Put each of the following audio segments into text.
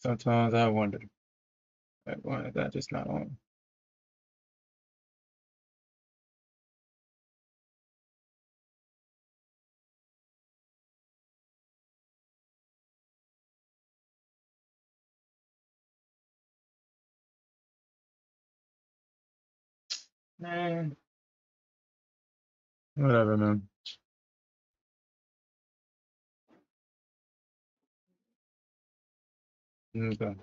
Sometimes I wonder, why is that just not on? Man, whatever, man. Okay.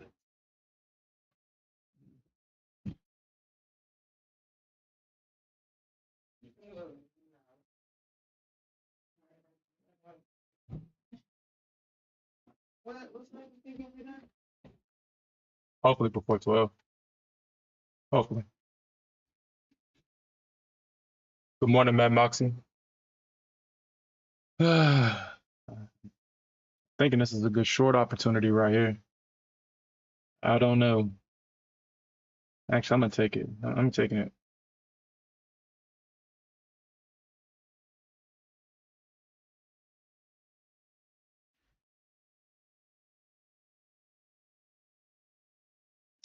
Hopefully before 12. Hopefully. Good morning, Matt Moxie. Thinking this is a good short opportunity right here. I don't know. Actually, I'm gonna take it. I'm taking it.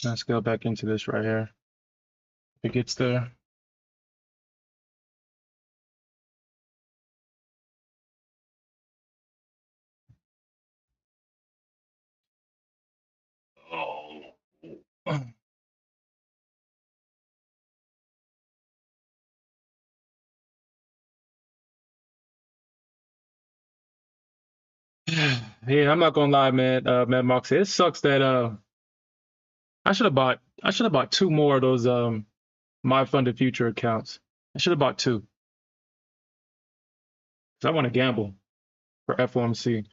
Let's go back into this right here. If it gets there. Oh. Yeah, I'm not gonna lie, man. Matt Moxie, it sucks that I should have bought two more of those my funded future accounts. I should have bought two. 'Cause I want to gamble for FOMC.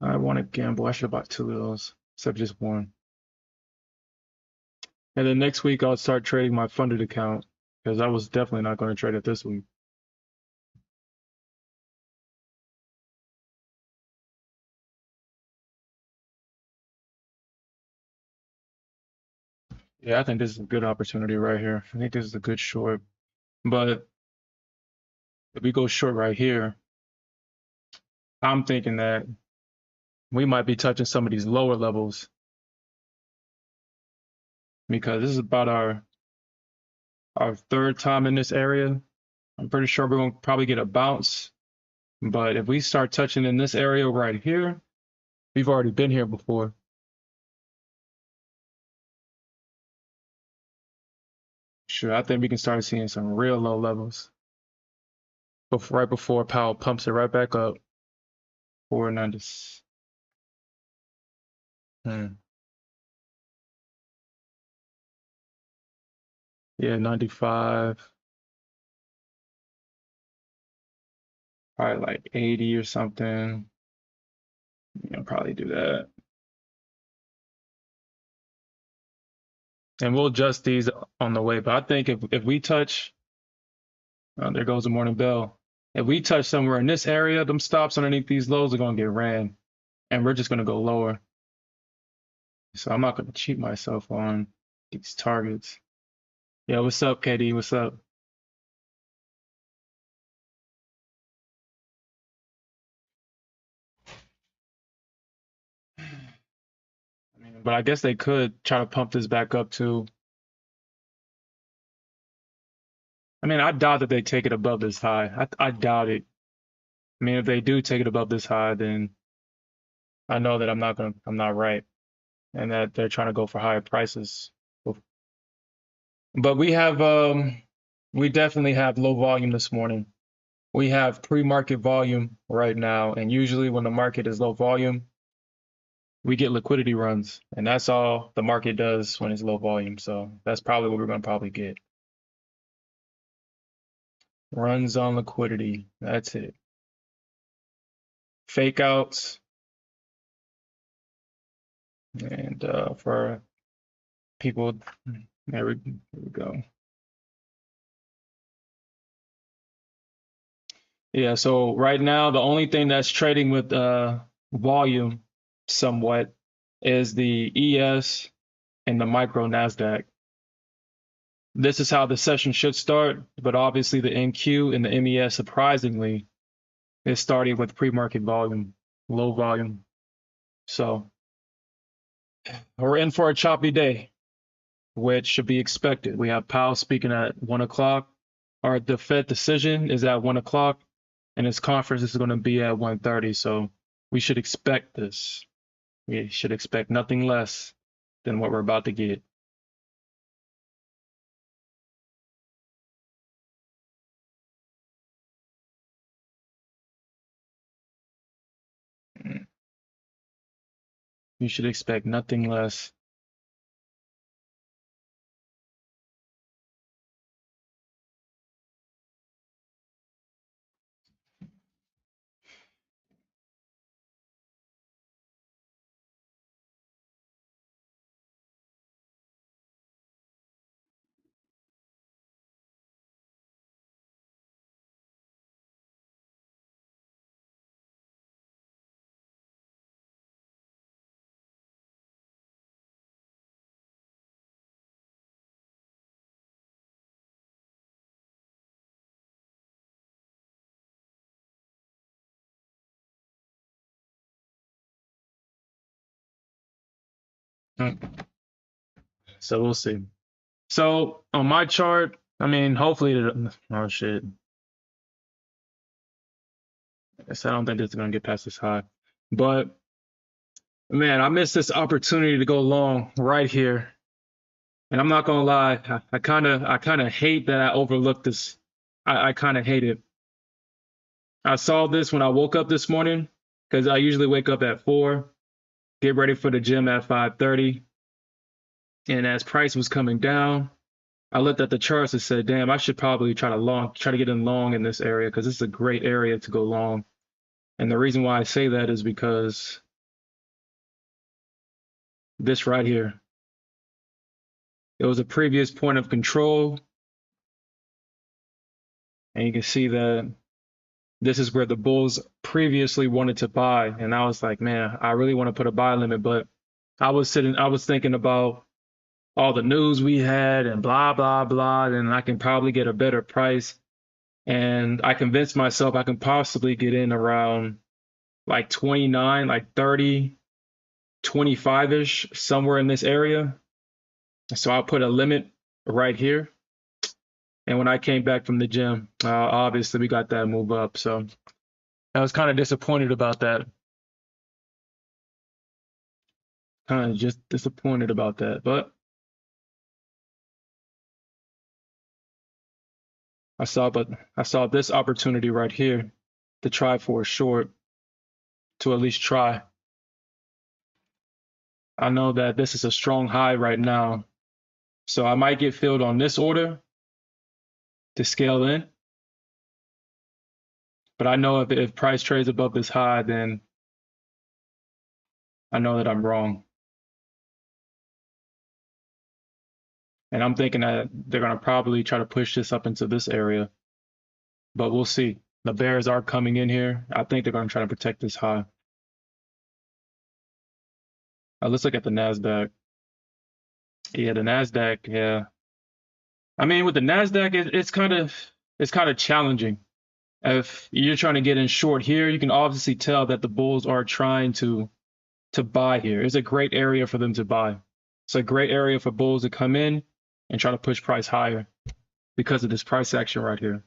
I want to gamble. I should have bought two of those instead of just one. And then next week I'll start trading my funded account because I was definitely not going to trade it this week. Yeah, I think this is a good opportunity right here. I think this is a good short. But if we go short right here, I'm thinking that we might be touching some of these lower levels because this is about our third time in this area. I'm pretty sure we're going to probably get a bounce. But if we start touching in this area right here, we've already been here before. Sure, I think we can start seeing some real low levels right before Powell pumps it right back up. 490. Yeah, 95. Probably like 80 or something. Probably do that. And we'll adjust these on the way. But I think if we touch, there goes the morning bell. If we touch somewhere in this area, them stops underneath these lows are going to get ran. And we're just going to go lower. So I'm not going to cheat myself on these targets. Yeah, what's up, KD? What's up? But I guess they could try to pump this back up too. I mean, I doubt that they take it above this high. I doubt it. I mean, if they do take it above this high, then I know that I'm not right, and that they're trying to go for higher prices. But we definitely have low volume this morning. We have pre-market volume right now, and usually when the market is low volume, we get liquidity runs, and that's all the market does when it's low volume. So that's probably what we're going to probably get. Runs on liquidity. That's it. Fake outs. And for people, there we go. Yeah, so right now, the only thing that's trading with volume somewhat is the ES and the micro Nasdaq. This is how the session should start, but obviously the NQ and the MES, surprisingly, is starting with pre-market volume, low volume. So We're in for a choppy day, which should be expected. We have Powell speaking at 1 o'clock. The Fed decision is at 1 o'clock, and his conference is going to be at 1:30. So we should expect this. We should expect nothing less than what we're about to get. You should expect nothing less. So we'll see. So on my chart, I mean, hopefully, oh shit. I don't think this is gonna get past this high, but man, I missed this opportunity to go long right here, and I'm not gonna lie, I kind of hate that I overlooked this. I kind of hate it. I saw this when I woke up this morning because I usually wake up at 4, get ready for the gym at 5:30, and as price was coming down, I looked at the charts and said, "Damn, I should probably try to get in long in this area because this is a great area to go long." And the reason why I say that is because this right here, it was a previous point of control, and you can see that this is where the bulls previously wanted to buy. And I was like, man, I really want to put a buy limit, but I was thinking about all the news we had and blah, blah, blah, and I can probably get a better price. And I convinced myself I can possibly get in around like 29, like 30, 25-ish, somewhere in this area. So I'll put a limit right here. And when I came back from the gym, obviously we got that move up. So I was kind of disappointed about that. Kind of just disappointed about that. But I saw this opportunity right here to try for a short, to at least try. I know that this is a strong high right now, so I might get filled on this order to scale in. But I know if price trades above this high, then I know that I'm wrong. And I'm thinking that they're going to probably try to push this up into this area. But we'll see. The bears are coming in here. I think they're going to try to protect this high. Let's look at the Nasdaq. Yeah, the Nasdaq. Yeah, I mean with the Nasdaq, it's kind of challenging. If you're trying to get in short here, you can obviously tell that the bulls are trying to buy here. It's a great area for them to buy. It's a great area for bulls to come in and try to push price higher because of this price action right here.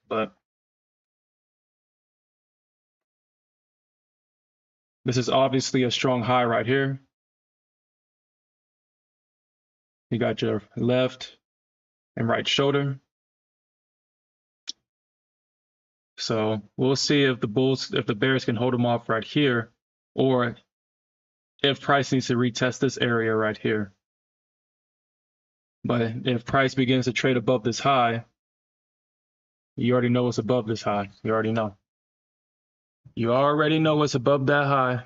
But this is obviously a strong high right here. You got your left and right shoulder. So we'll see if the bears can hold them off right here, or if price needs to retest this area right here. But if price begins to trade above this high, you already know what's above this high. You already know. You already know what's above that high.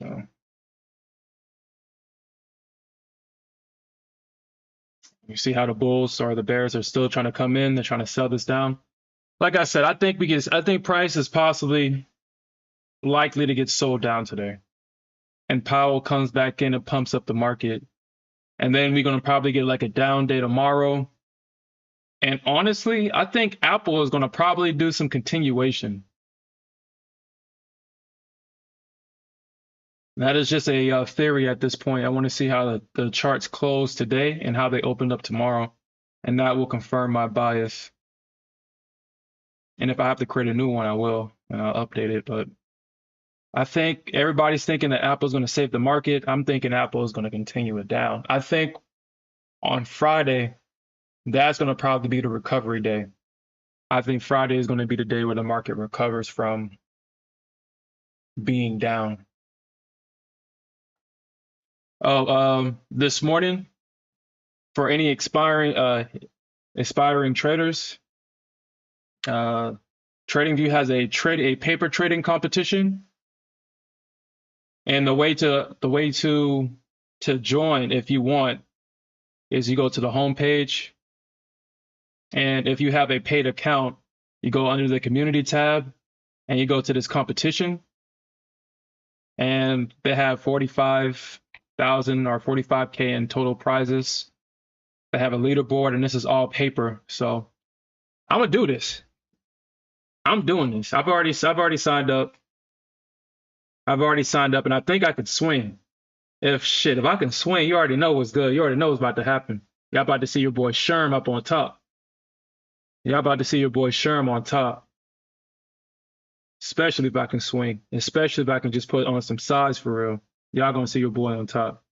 So you see how the bulls or the bears are still trying to come in. They're trying to sell this down. Like I said, I think price is possibly likely to get sold down today. And Powell comes back in and pumps up the market. And then we're going to probably get like a down day tomorrow. And honestly, I think Apple is going to probably do some continuation. That is just a theory at this point. I want to see how the charts close today and how they opened up tomorrow, and that will confirm my bias. And if I have to create a new one, I will, and I'll update it. But I think everybody's thinking that Apple's going to save the market. I'm thinking Apple is going to continue it down. I think on Friday, that's going to probably be the recovery day. I think Friday is going to be the day where the market recovers from being down. Oh, this morning for any aspiring traders, TradingView has a paper trading competition, and the way to join if you want is you go to the home page, and if you have a paid account, you go under the community tab and you go to this competition, and they have 45,000 or 45K in total prizes. They have a leaderboard, and this is all paper. So I'm gonna do this. I'm doing this. I've already signed up. And I think I could swing. If I can swing, you already know what's good. You already know what's about to happen. Y'all about to see your boy Sherm up on top. Y'all about to see your boy Sherm on top. Especially if I can swing. Especially if I can just put on some size for real. Y'all gonna see your boy on top.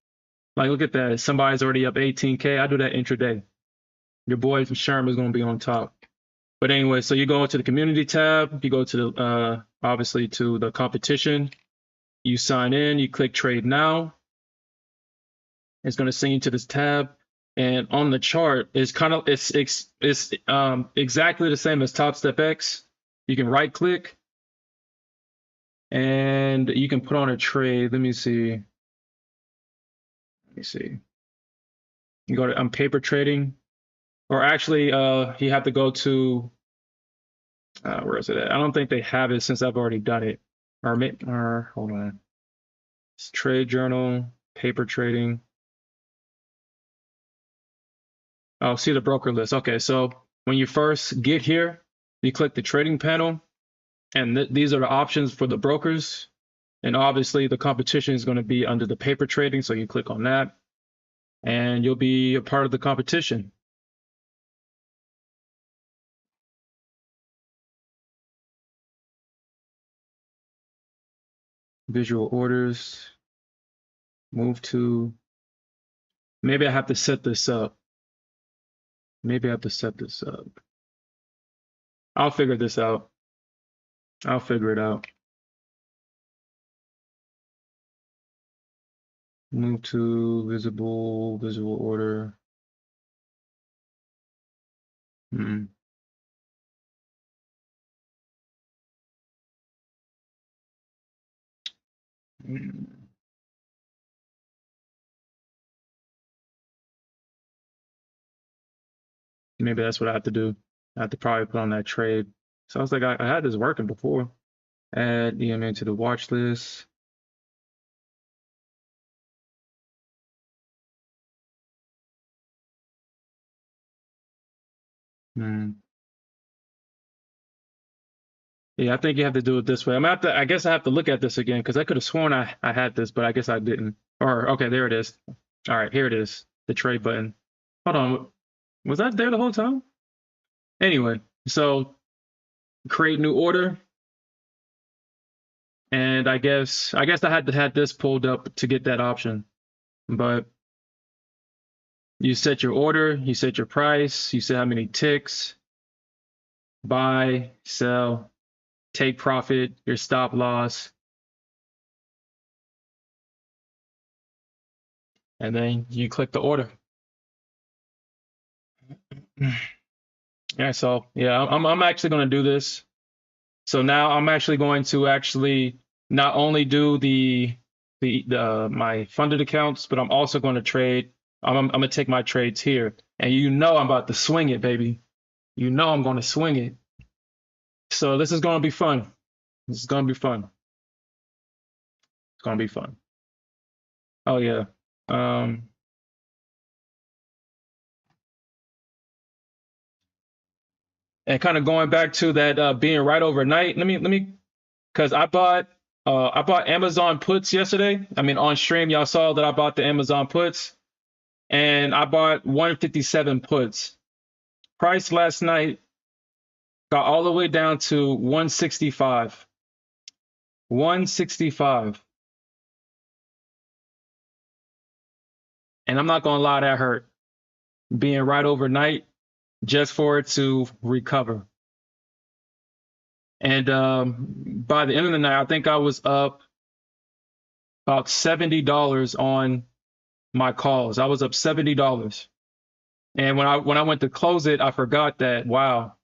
Like, look at that. Somebody's already up 18K. I do that intraday. Your boy Sherm is gonna be on top. But anyway, so you go into the community tab. You go to the obviously to the competition. You sign in. You click trade now. It's going to send you to this tab, and on the chart it's exactly the same as Top Step X. You can right click and you can put on a trade. Let me see. You go to paper trading, or actually you have to go to where is it at? I don't think they have it since I've already done it. Or hold on. It's trade journal, paper trading. Oh, see the broker list. Okay, so when you first get here, you click the trading panel, and these are the options for the brokers. And obviously, the competition is going to be under the paper trading, so you click on that, and you'll be a part of the competition. Visual orders. Move to. Maybe I have to set this up. I'll figure this out. I'll figure it out. Move to visual order. Hmm. Maybe that's what I have to do. I have to probably put on that trade. So I was like, I had this working before. Add EMA to the watch list. Yeah, I think you have to do it this way. I guess I have to look at this again because I could have sworn I had this, but I guess I didn't. Or okay, there it is. All right, here it is. The trade button. Hold on. Was that there the whole time? Anyway, so create new order. And I guess I had to have this pulled up to get that option. But you set your order, you set your price, you set how many ticks, buy, sell, take profit, your stop loss, and then you click the order. Yeah, so yeah, I'm actually going to do this. So now I'm actually going to not only do the my funded accounts, but I'm also going to trade. I'm going to take my trades here, and you know I'm about to swing it, baby. You know I'm going to swing it. So this is going to be fun. This is going to be fun. It's going to be fun. Oh yeah. And kind of going back to that being right overnight. Let me because I bought I bought Amazon puts yesterday. I mean, on stream, y'all saw that I bought the Amazon puts, and I bought 157 puts. Price last night got all the way down to 165. 165. And I'm not gonna lie, that hurt. Being right overnight just for it to recover. And by the end of the night, I think I was up about $70 on my calls. I was up $70. And when I went to close it, I forgot that, wow,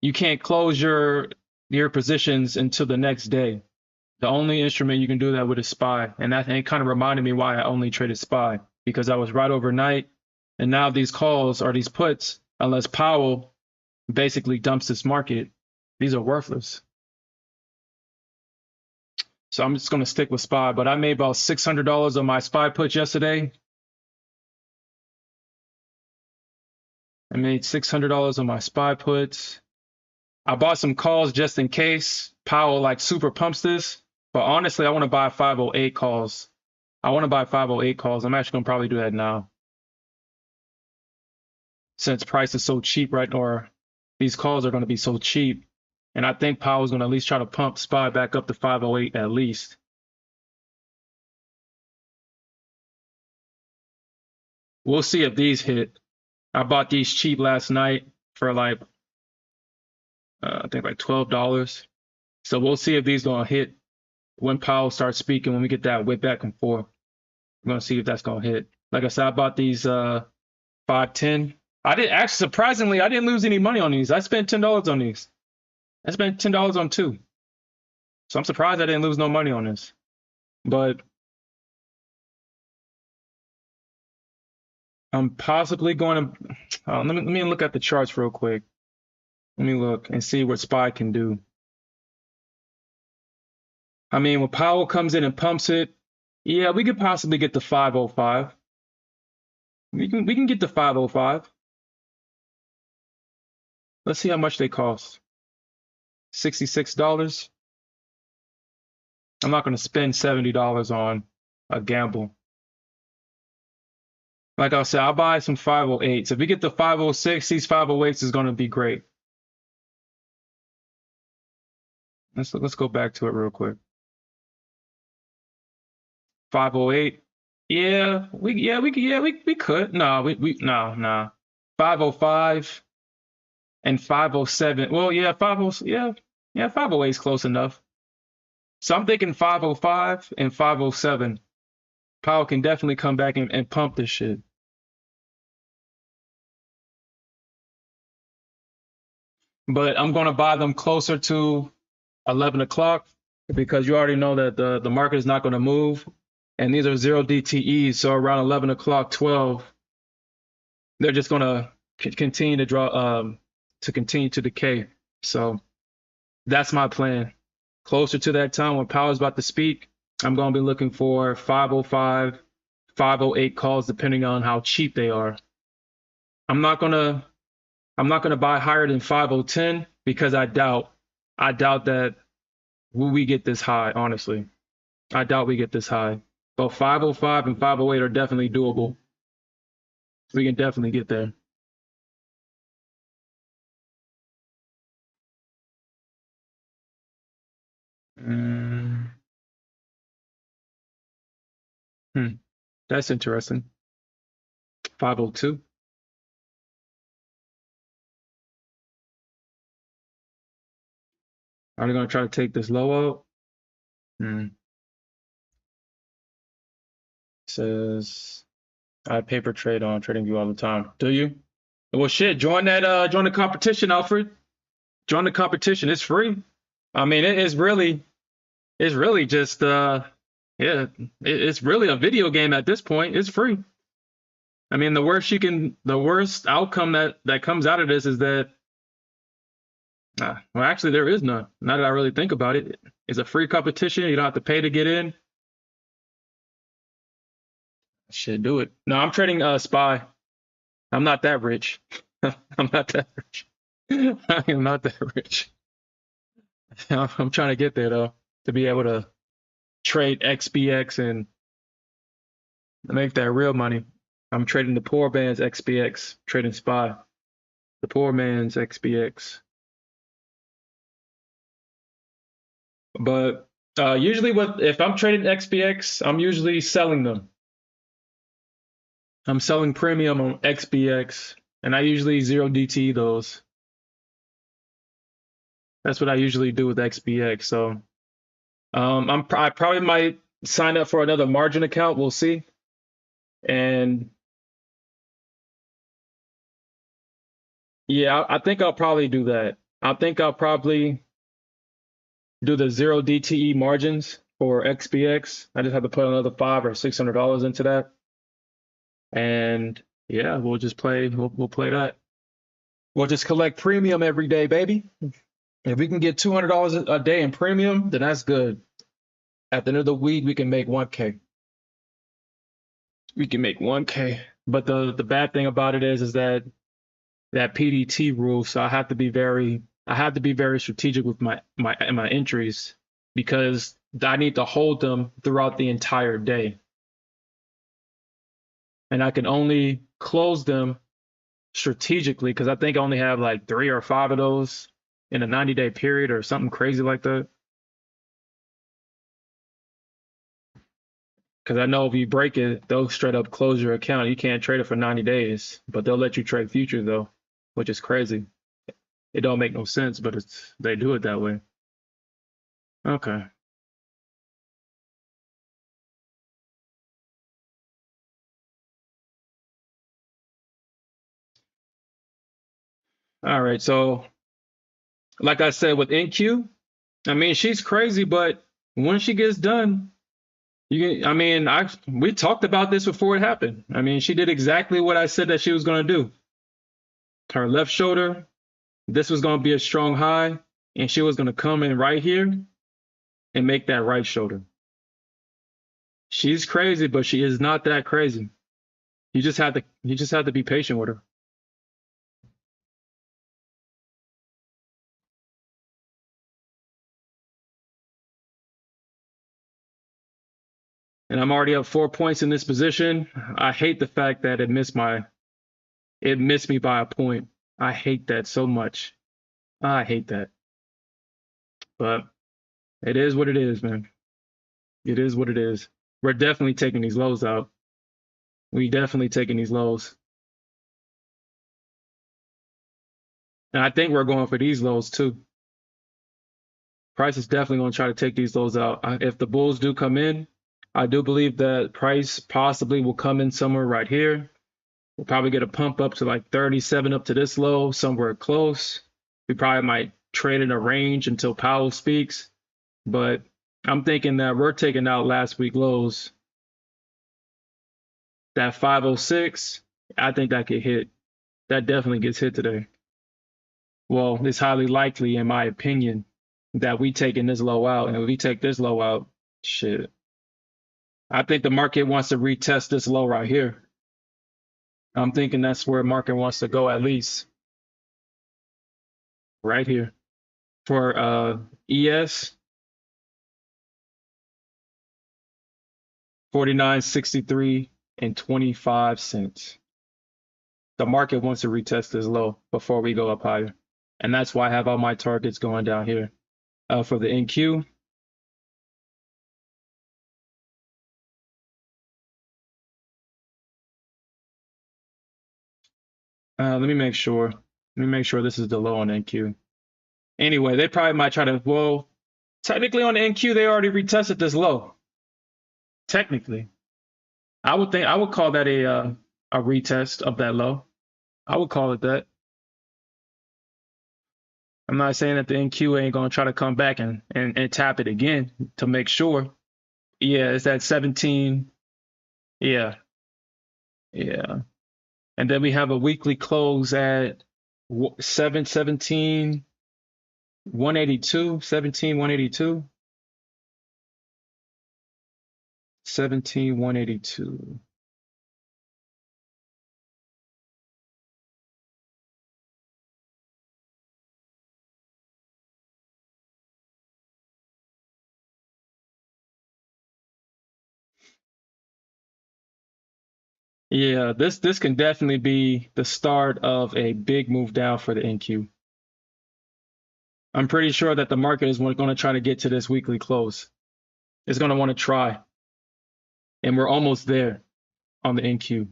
you can't close your positions until the next day. The only instrument you can do that with is SPY. And that kind of reminded me why I only traded SPY, because I was right overnight. And now these calls or these puts, unless Powell basically dumps this market, these are worthless. So I'm just going to stick with SPY. But I made about $600 on my SPY puts yesterday. I made $600 on my SPY puts. I bought some calls just in case Powell like super pumps this. But honestly, I want to buy 508 calls. I want to buy 508 calls. I'm actually going to probably do that now, since price is so cheap, right? Or these calls are going to be so cheap. And I think Powell's going to at least try to pump SPY back up to 508 at least. We'll see if these hit. I bought these cheap last night for like, I think like $12. So we'll see if these going to hit when Powell starts speaking, when we get that whip back and forth. We're going to see if that's going to hit. Like I said, I bought these 510. I did actually, surprisingly, I didn't lose any money on these. I spent $10 on these. I spent $10 on two. So I'm surprised I didn't lose no money on this. But I'm possibly going to, let me look at the charts real quick. Let me look and see what SPY can do. I mean, when Powell comes in and pumps it, yeah, we could possibly get to 505. We can get to 505. Let's see how much they cost. $66. I'm not going to spend $70 on a gamble. Like I said, I'll buy some 508s. If we get to 506, these 508s is going to be great. Let's go back to it real quick. 508. Yeah, we could. No, no. 505 and 507. Well, yeah, 508 is close enough. So I'm thinking 505 and 507. Powell can definitely come back and pump this shit. But I'm going to buy them closer to 11 o'clock because you already know that the market is not going to move. And these are 0 DTEs. So around 11 o'clock, 12, they're just going to continue to draw, continue to decay. So that's my plan. Closer to that time when Powell's about to speak, I'm going to be looking for 505, 508 calls, depending on how cheap they are. I'm not gonna buy higher than 5010 because I doubt that we get this high. Honestly, I doubt we get this high. But 505 and 508 are definitely doable. We can definitely get there. That's interesting. 502. Are they going to try to take this low out? Says I paper trade on TradingView all the time. Do you? Well, shit. Join the competition, Alfred. Join the competition. It's free. I mean, it's really just it's really a video game at this point. It's free. I mean, the worst outcome that comes out of this is that, well, actually, there is none. Now that I really think about it, it's a free competition. You don't have to pay to get in. Should do it. No, I'm trading SPY. I'm not that rich. I'm not that rich. I am not that rich. I'm trying to get there though. to be able to trade XBX and make that real money. I'm trading the poor man's XBX, trading SPY, the poor man's XBX. But usually, if I'm trading XBX, I'm usually selling them. I'm selling premium on XBX, and I usually 0 DT those. That's what I usually do with XBX. So I probably might sign up for another margin account. We'll see. And yeah, I think I'll probably do that. I think I'll probably do the 0 DTE margins for XBX. I just have to put another $500 or $600 into that. And yeah, we'll just play. We'll play that. We'll just collect premium every day, baby. If we can get $200 a day in premium, then that's good. At the end of the week, we can make 1K. We can make 1K. But the bad thing about it is that PDT rule. So I have to be very strategic with my entries because I need to hold them throughout the entire day. And I can only close them strategically because I think I only have like 3 or 5 of those in a 90-day period or something crazy like that. Because I know if you break it, they'll straight up close your account. You can't trade it for 90 days, but they'll let you trade futures though, which is crazy. It don't make no sense, but they do it that way. Okay. All right. So like I said with NQ, I mean she's crazy, but when she gets done, we talked about this before it happened. I mean, she did exactly what I said that she was gonna do. Her left shoulder, this was gonna be a strong high, and she was gonna come in right here and make that right shoulder. She's crazy, but she is not that crazy. You just have to be patient with her. And I'm already up 4 points in this position. I hate the fact that it missed me by a point. I hate that so much. I hate that. But it is what it is, man. It is what it is. We're definitely taking these lows out. We definitely taking these lows. And I think we're going for these lows too. Price is definitely going to try to take these lows out. If the bulls do come in, I do believe that price possibly will come in somewhere right here. We'll probably get a pump up to like 37 up to this low, somewhere close. We probably might trade in a range until Powell speaks. But I'm thinking that we're taking out last week lows. That 506, I think that could hit. That definitely gets hit today. Well, it's highly likely, in my opinion, that we taking this low out. And if we take this low out, shit. I think the market wants to retest this low right here. I'm thinking that's where market wants to go at least. Right here. For ES, 49.63 and 25 cents. The market wants to retest this low before we go up higher. And that's why I have all my targets going down here. For the NQ, let me make sure. Let me make sure this is the low on NQ. Anyway, they probably might try to, well, technically on the NQ, they already retested this low. Technically. I would call that a retest of that low. I would call it that. I'm not saying that the NQ ain't gonna try to come back and tap it again to make sure. Yeah, it's that 17. Yeah, yeah. And then we have a weekly close at 717 182, 17 182. 17 182. Yeah, this can definitely be the start of a big move down for the NQ. I'm pretty sure that the market is going to try to get to this weekly close. It's going to want to try, and we're almost there on the NQ.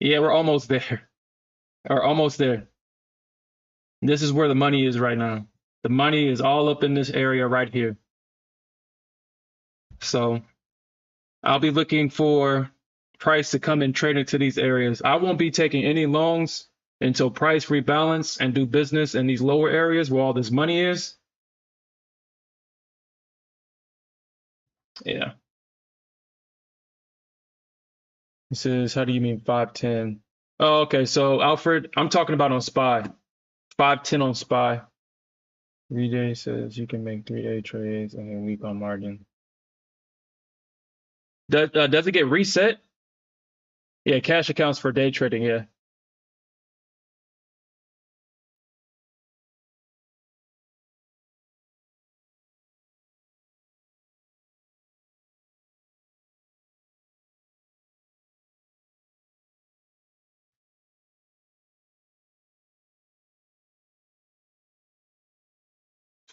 Yeah, we're almost there. Or almost there. This is where the money is right now. The money is all up in this area right here. So I'll be looking for price to come and trade into these areas. I won't be taking any longs until price rebalance and do business in these lower areas where all this money is. Yeah. He says, how do you mean 510? Oh, okay. So Alfred, I'm talking about on SPY. 510 on SPY. VJ says you can make 3-day trades and a week on margin. Does it get reset? Yeah, cash accounts for day trading. Yeah.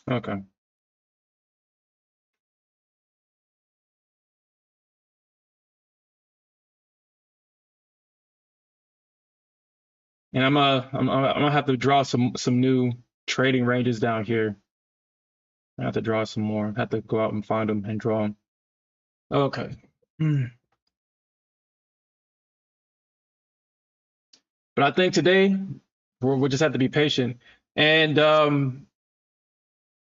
Okay. And I'm gonna have to draw some new trading ranges down here. I have to draw some more. I have to go out and find them and draw them. Okay. But I think today we'll just have to be patient. And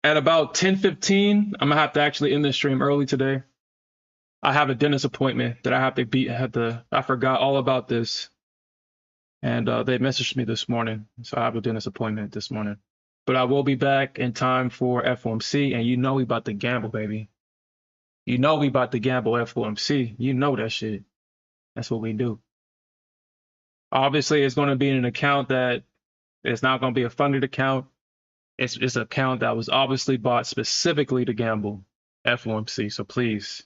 at about 10:15, I'm gonna have to actually end the stream early today. I have a dentist appointment that I have to be. I forgot all about this, and they messaged me this morning, so I have a dentist appointment this morning. But I will be back in time for FOMC, and you know we about to gamble, baby. You know we about to gamble FOMC. You know that shit. That's what we do. Obviously, it's going to be in an account that it's not going to be a funded account. It's an account that was obviously bought specifically to gamble FOMC. So please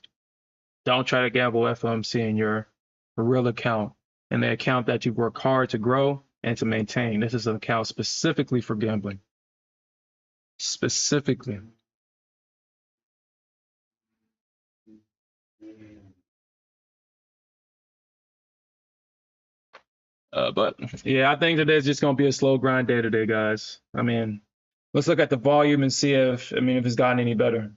don't try to gamble FOMC in your real account, in the account that you work hard to grow and to maintain. This is an account specifically for gambling. Specifically. But yeah, I think today's just going to be a slow grind day today, guys. I mean, let's look at the volume and see if it's gotten any better.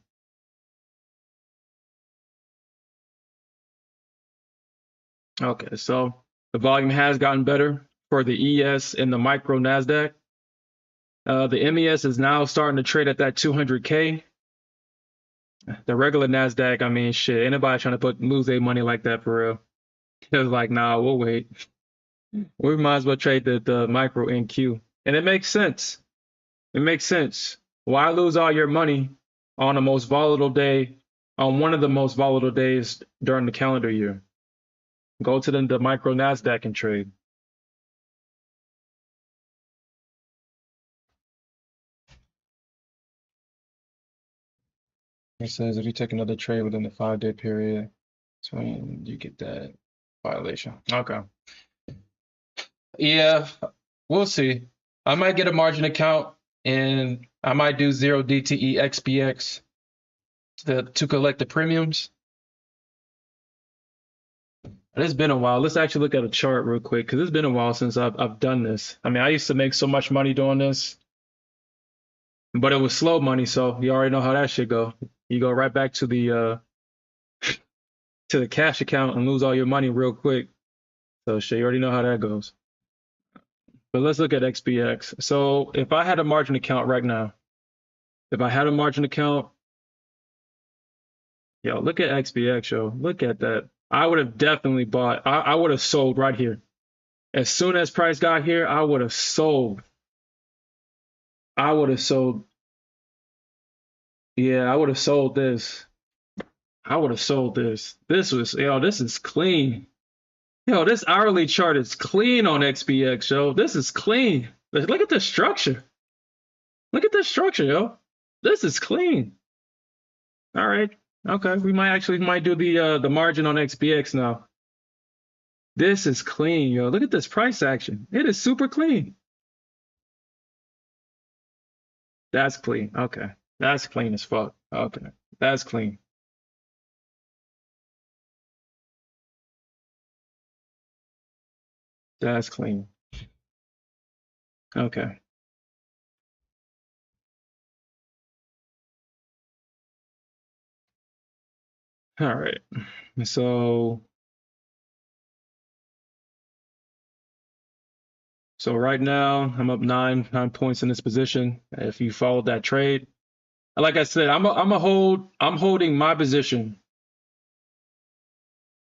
Okay, so the volume has gotten better for the ES and the micro Nasdaq. The MES is now starting to trade at that 200K. The regular Nasdaq, I mean, shit, anybody trying to lose their money like that for real? It was like, nah, we'll wait. We might as well trade the micro NQ, and it makes sense. It makes sense. Why lose all your money on the most volatile day, on one of the most volatile days during the calendar year? Go to the micro Nasdaq and trade. It says if you take another trade within the 5-day period, so you get that violation. Okay. Yeah, we'll see. I might get a margin account and I might do 0 DTE XPX to collect the premiums. It's been a while. Let's actually look at a chart real quick because it's been a while since I've done this. I mean, I used to make so much money doing this, but it was slow money, so you already know how that shit go. You go right back to the cash account and lose all your money real quick. So shit, you already know how that goes. But let's look at XPX. So if I had a margin account right now, if I had a margin account, yo, look at XPX, yo. Look at that. I would have definitely bought. I would have sold right here. As soon as price got here, I would have sold. I would have sold. Yeah, I would have sold this. I would have sold this. This is clean. Yo, this hourly chart is clean on XPX, yo. This is clean. Look at the structure. Look at the structure, yo. This is clean. All right. Okay. We might do the margin on XPX now. This is clean, yo. Look at this price action. It is super clean. That's clean. Okay. That's clean as fuck. Okay. That's clean. That's clean. Okay. All right. So right now I'm up nine points in this position. If you followed that trade, like I said, I'm holding my position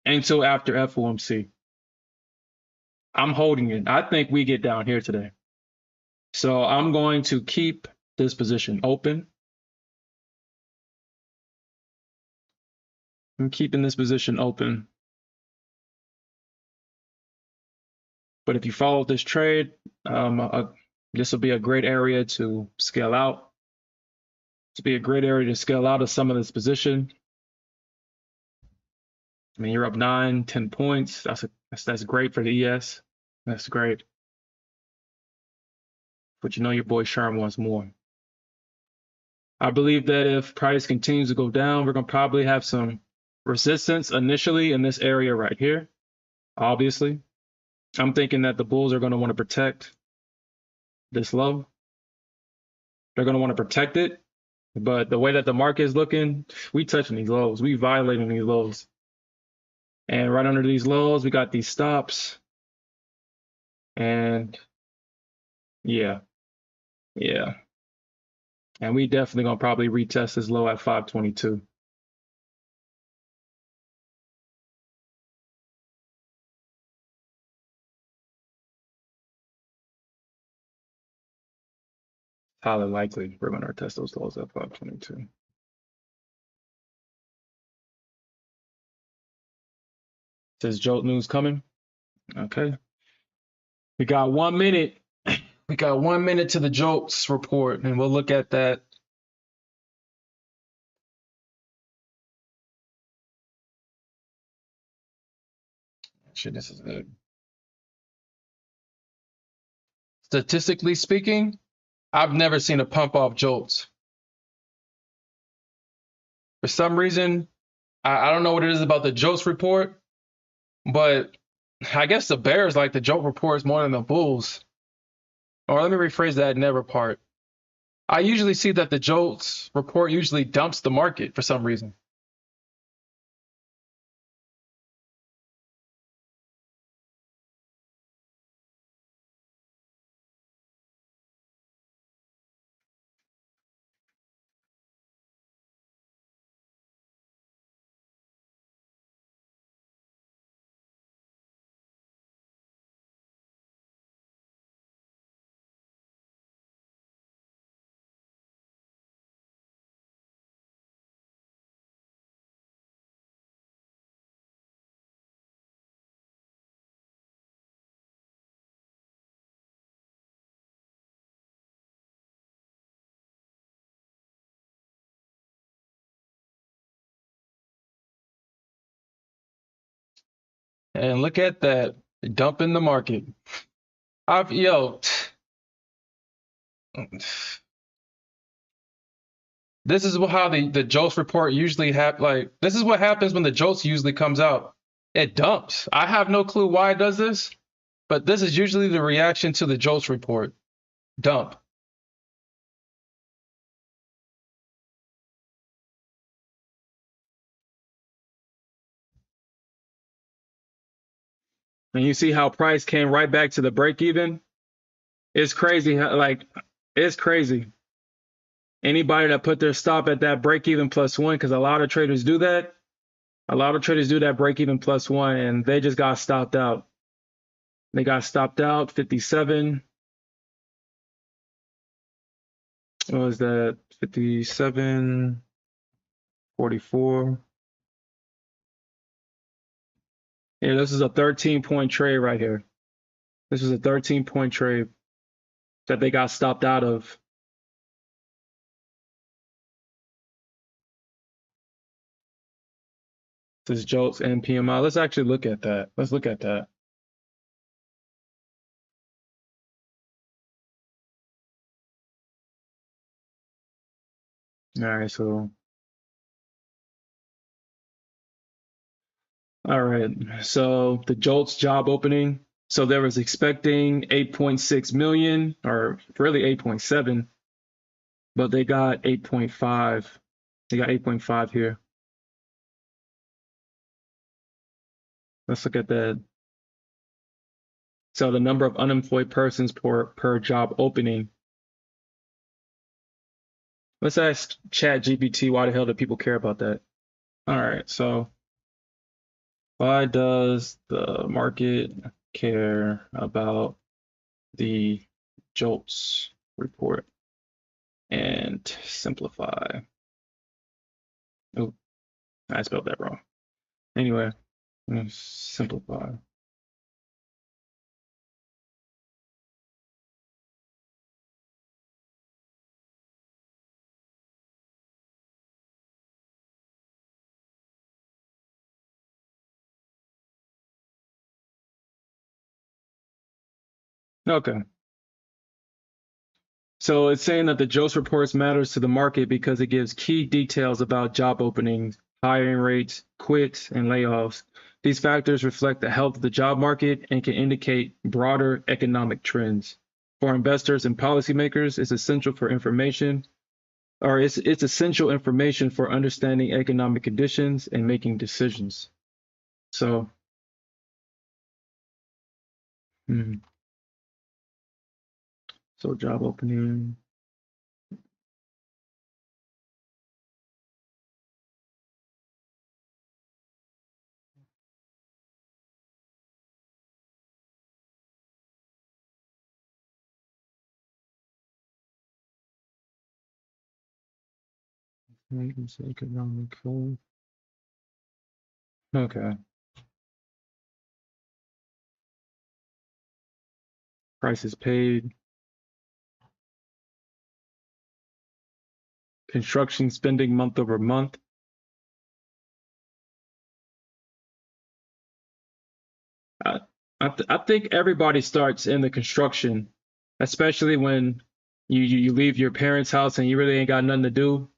until after FOMC. I'm holding it. I think we get down here today. So I'm going to keep this position open. I'm keeping this position open. But if you follow this trade, this will be a great area to scale out. To be a great area to scale out of some of this position. I mean, you're up 9, 10 points. That's great for the ES. That's great. But you know your boy Sherm wants more. I believe that if price continues to go down, we're going to probably have some resistance initially in this area right here. Obviously, I'm thinking that the bulls are going to want to protect this low. They're going to want to protect it. But the way that the market is looking, we touching these lows. We violating these lows. And right under these lows, we got these stops. And yeah. And we definitely going to probably retest this low at 522. Highly likely we're going to test those lows at 522. Says Jolt News coming. Okay. We got 1 minute. We got 1 minute to the Jolts report, and we'll look at that. Shit, this is good. Statistically speaking, I've never seen a pump off Jolts. For some reason, I don't know what it is about the Jolts report, but I guess the Bears like the Jolt reports more than the Bulls. Or let me rephrase that never part. I usually see that the Jolts report usually dumps the market for some reason. And look at that, dump in the market. This is how the Jolts report usually happens. Like, this is what happens when the Jolts usually comes out. It dumps. I have no clue why it does this, but this is usually the reaction to the Jolts report. Dump. And you see how price came right back to the break even? It's crazy. Like, it's crazy. Anybody that put their stop at that break even +1, because a lot of traders do that. A lot of traders do that break even +1, and they just got stopped out. They got stopped out 57. What was that? 57, 44. Yeah, this is a 13-point trade right here. This is a 13-point trade that they got stopped out of. This is Jolts and PMI. Let's actually look at that. Let's look at that. All right, so all right, so the JOLTS job opening. So there was expecting 8.6 million, or really 8.7, but they got 8.5. They got 8.5 here. Let's look at that. So the number of unemployed persons per job opening. Let's ask ChatGPT, why the hell do people care about that? All right, so why does the market care about the JOLTS report? And simplify. Oh, I spelled that wrong. Anyway, simplify. Okay. So it's saying that the JOLTS reports matters to the market because it gives key details about job openings, hiring rates, quits, and layoffs. These factors reflect the health of the job market and can indicate broader economic trends. For investors and policymakers, it's essential for information, or it's essential information for understanding economic conditions and making decisions. So, so job opening. Economic. Okay. Prices paid. Construction spending month over month. I, I think everybody starts in the construction, especially when you leave your parents' house and you really ain't got nothing to do.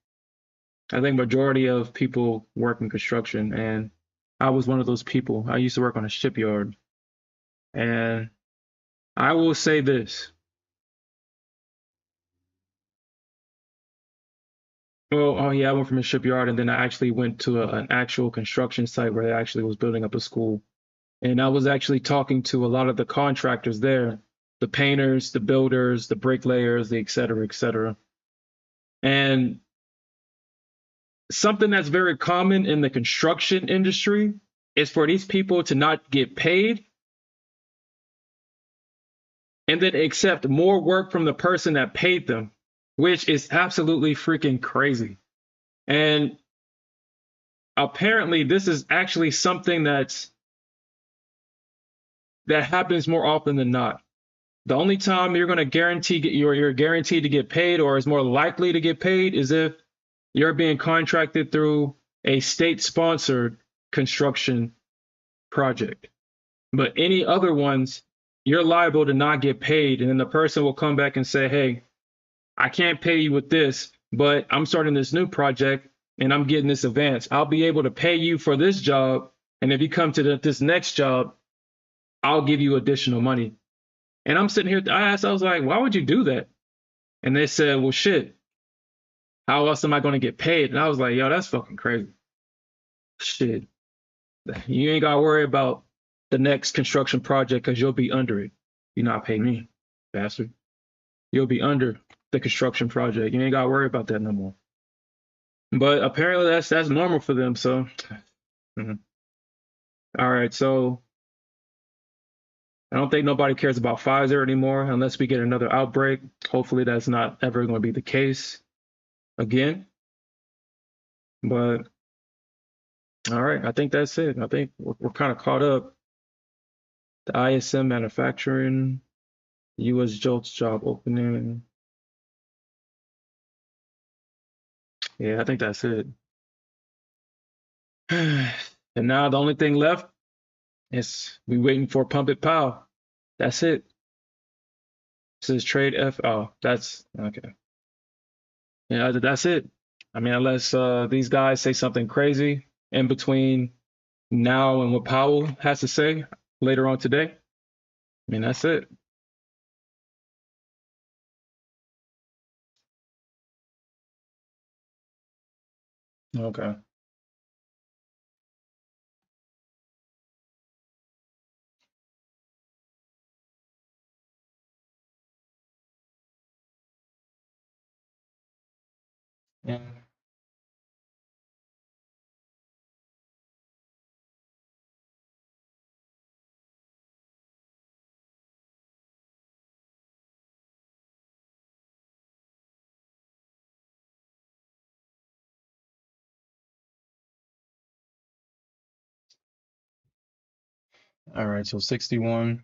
I think majority of people work in construction, and I was one of those people. I used to work on a shipyard, and I will say this. Well, oh yeah, I went from a shipyard, and then I actually went to an actual construction site where they actually was building up a school. And I was actually talking to a lot of the contractors there, the painters, the builders, the bricklayers, the et cetera, et cetera. And something that's very common in the construction industry is for these people to not get paid and then accept more work from the person that paid them, which is absolutely freaking crazy. And apparently this is actually something that happens more often than not. The only time you're going to you're guaranteed to get paid, or is more likely to get paid, is if you're being contracted through a state-sponsored construction project. But any other ones, you're liable to not get paid, and then the person will come back and say, "Hey, I can't pay you with this, but I'm starting this new project and I'm getting this advance. I'll be able to pay you for this job, and if you come to this next job, I'll give you additional money." And I'm sitting here, I was like, why would you do that? And they said, well, shit, how else am I going to get paid? And I was like, yo, that's fucking crazy. Shit. You ain't got to worry about the next construction project because you'll be under it. You not pay me, bastard. You'll be under the construction project. You ain't got to worry about that no more. But apparently that's normal for them. So, all right. So I don't think nobody cares about Pfizer anymore unless we get another outbreak. Hopefully that's not ever going to be the case again. But all right, I think that's it. I think we're kind of caught up. The ISM manufacturing, US JOLTS job opening. Yeah, I think that's it. And now the only thing left is we waiting for Pump It Pow. That's it. It says trade F. Oh, that's okay. Yeah, that's it. I mean, unless these guys say something crazy in between now and what Powell has to say later on today. I mean, that's it. Okay. Yeah. All right. So 61.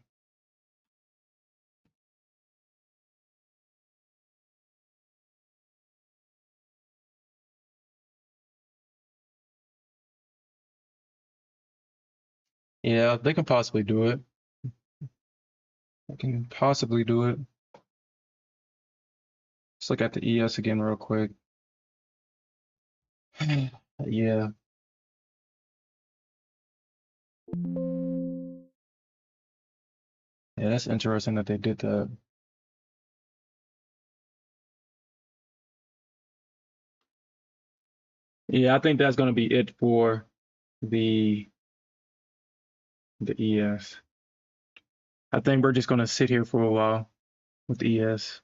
Yeah, they can possibly do it. They can possibly do it. Let's look at the ES again real quick. Yeah. Yeah, that's interesting that they did that. Yeah, I think that's going to be it for the ES. I think we're just going to sit here for a while with the ES.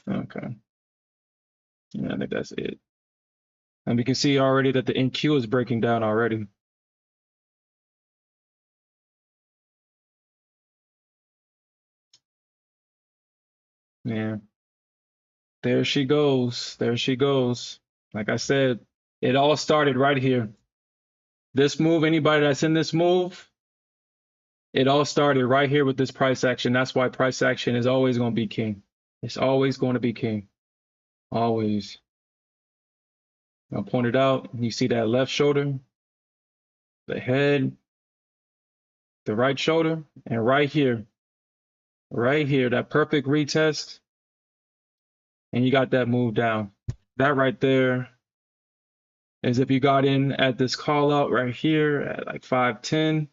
Okay. Yeah, I think that's it. And we can see already that the NQ is breaking down already. Yeah. There she goes. There she goes. Like I said, it all started right here. This move, anybody that's in this move, it all started right here with this price action. That's why price action is always going to be king. It's always going to be king. Always. I'll point it out. You see that left shoulder, the head, the right shoulder, and right here, that perfect retest, and you got that move down. That right there is if you got in at this call out right here at like 510.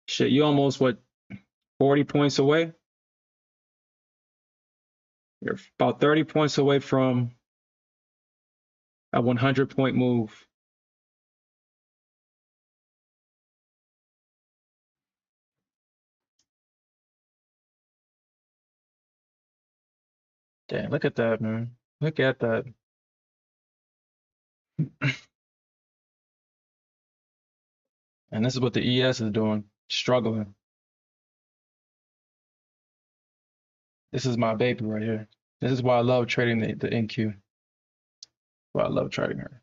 Shit, you almost what 40 points away? You're about 30 points away from a 100-point move. Damn, look at that, man. Look at that. And this is what the ES is doing, struggling. This is my baby right here. This is why I love trading the NQ. Why I love trading her.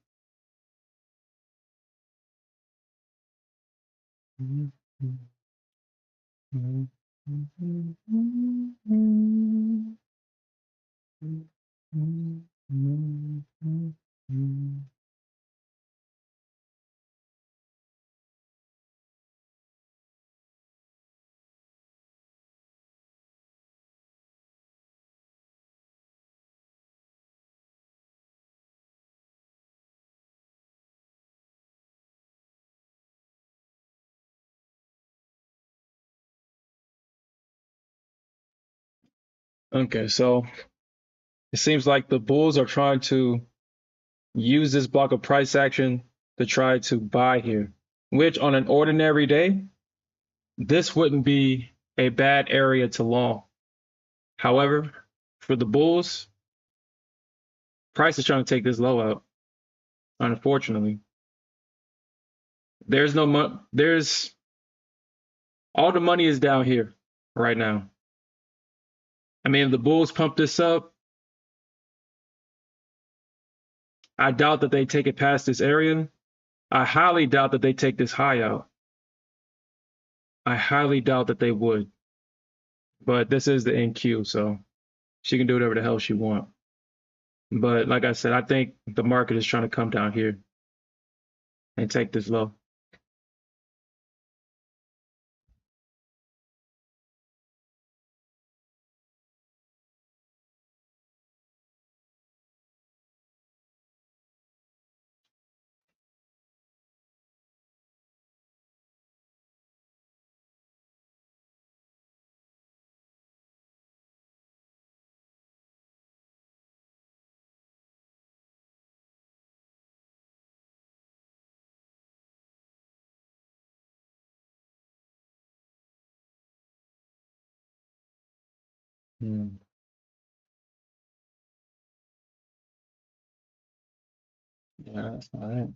Okay, so it seems like the bulls are trying to use this block of price action to try to buy here, which on an ordinary day, this wouldn't be a bad area to long. However, for the bulls, price is trying to take this low out. Unfortunately, there's All the money is down here right now. I mean, if the bulls pump this up, I doubt that they take it past this area. I highly doubt that they take this high out. I highly doubt that they would. But this is the NQ, so she can do whatever the hell she wants. But like I said, I think the market is trying to come down here and take this low. Hmm. Yeah, that's all right.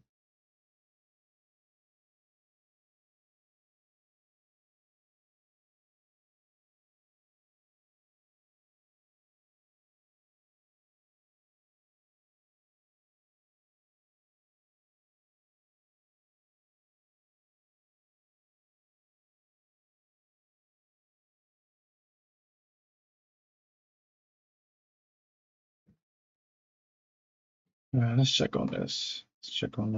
Let's check on this. Let's check on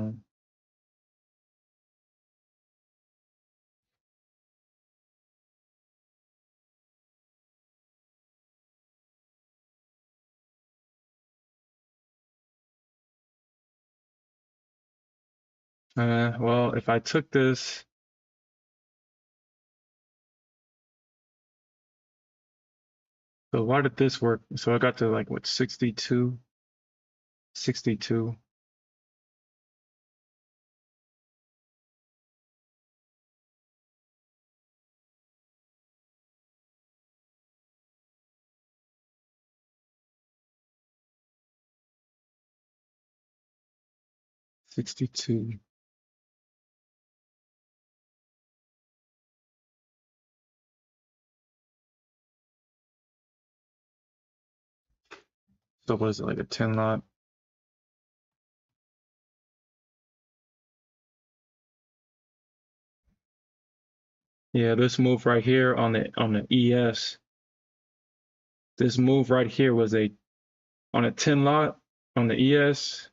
that. Well, if I took this, so why did this work? So I got to like what, 62, 62, 62. So what is it, like a 10 lot? Yeah, this move right here on the ES. This move right here was on a 10 lot on the ES.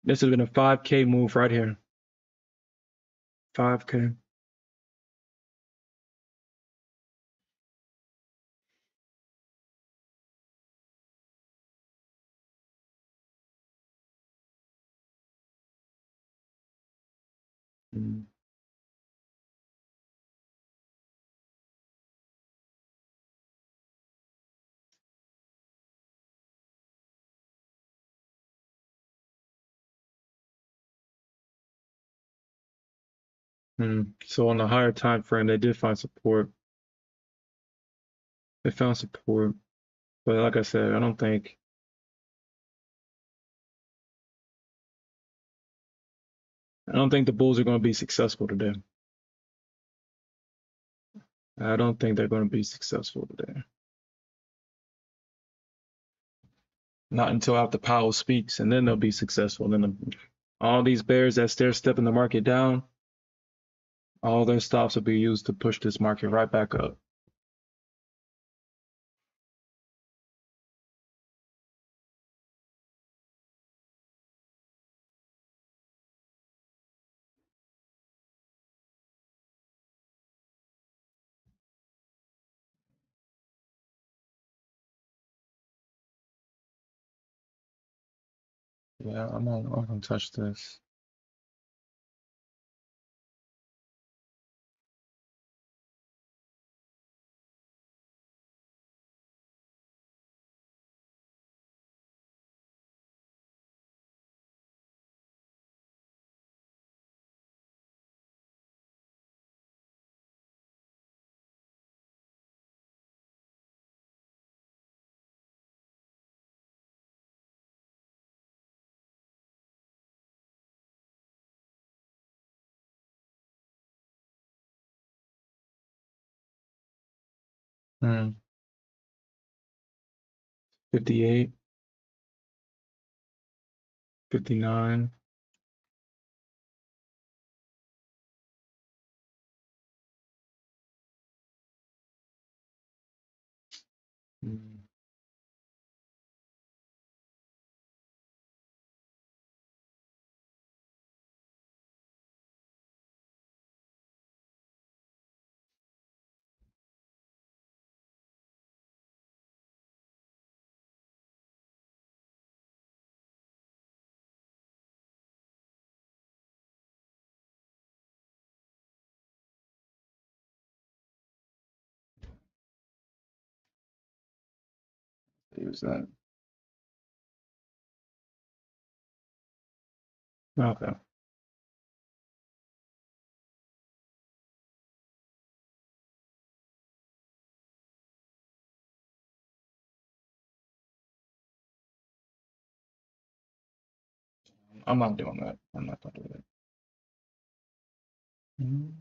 This would have been a 5K move right here. 5K. Mm. So on the higher time frame, they did find support. They found support, but like I said, I don't think the Bulls are going to be successful today. I don't think they're going to be successful today. Not until after Powell speaks, and then they'll be successful. All these bears that stair stepping the market down, all their stops will be used to push this market right back up. Yeah, I'm gonna touch this. Hmm. 58, 59. Hmm. Use that. Okay. I'm not doing that. I'm not gonna do that. Mhm.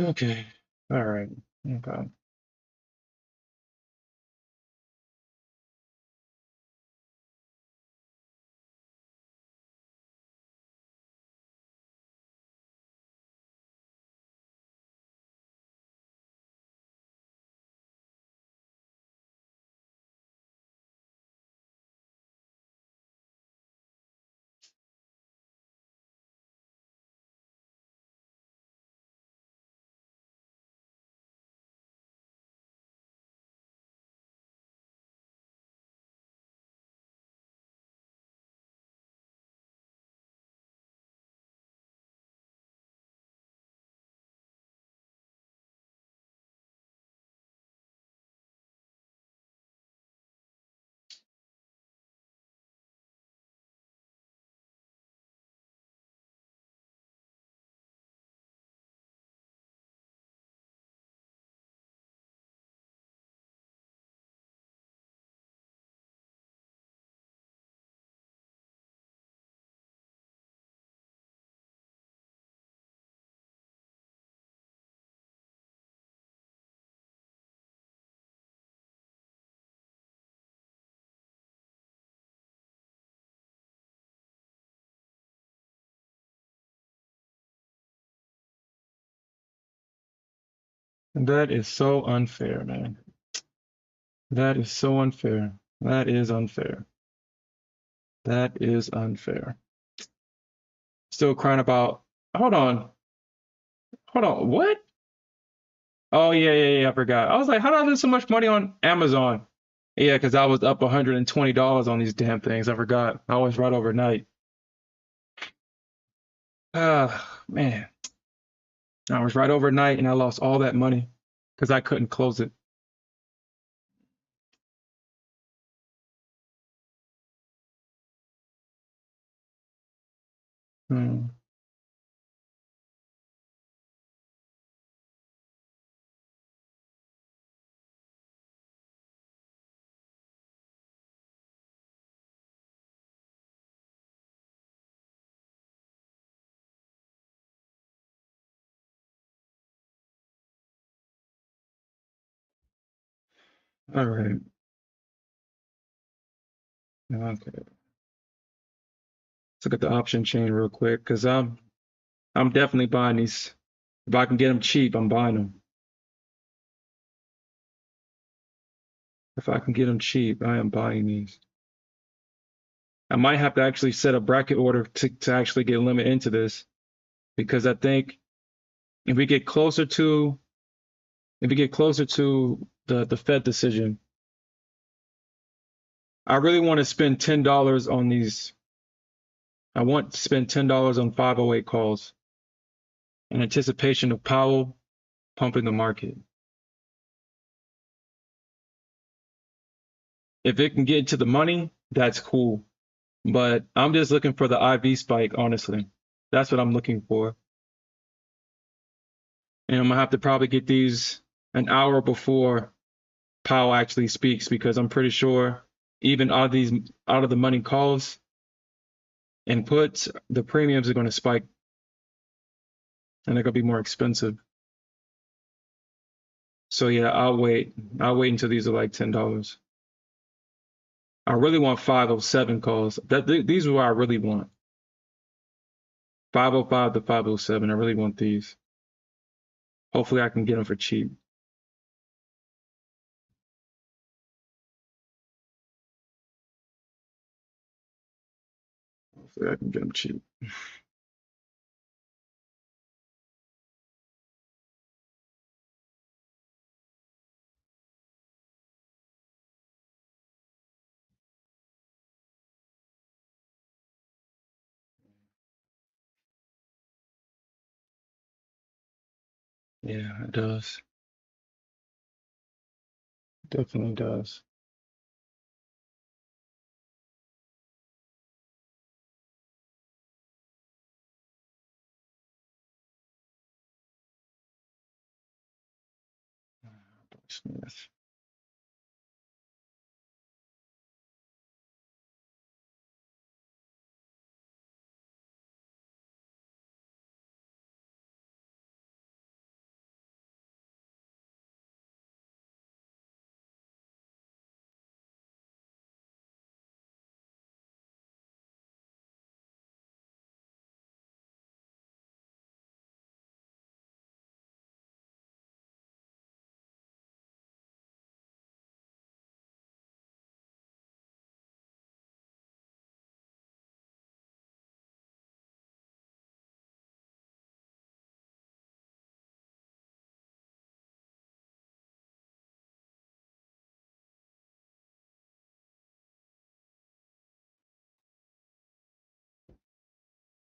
Okay. All right. Okay. That is so unfair, man. That is so unfair. That is unfair. That is unfair. Still crying about. Hold on. Hold on. What? Oh yeah, yeah, yeah. I forgot. I was like, how did I lose so much money on Amazon? Yeah, because I was up $120 on these damn things. I forgot. I was right overnight. Man. I was right overnight and I lost all that money because I couldn't close it. Hmm. All right. Okay. Let's look at the option chain real quick because I'm definitely buying these. If I can get them cheap, I'm buying them. If I can get them cheap, I am buying these. I might have to actually set a bracket order to actually get a limit into this because I think if we get closer to if we get closer to the Fed decision, I really want to spend $10 on these. I want to spend $10 on 508 calls in anticipation of Powell pumping the market. If it can get to the money, that's cool. But I'm just looking for the IV spike, honestly. That's what I'm looking for. And I'm gonna have to probably get these an hour before Powell actually speaks because I'm pretty sure even out of the money calls, And puts, the premiums are going to spike and they're going to be more expensive. So yeah, I'll wait. I'll wait until these are like $10. I really want 507 calls. These are what I really want. 505 to 507. I really want these. Hopefully I can get them for cheap. Hopefully I can get them cheap. Yeah, it does. Definitely does. Smith.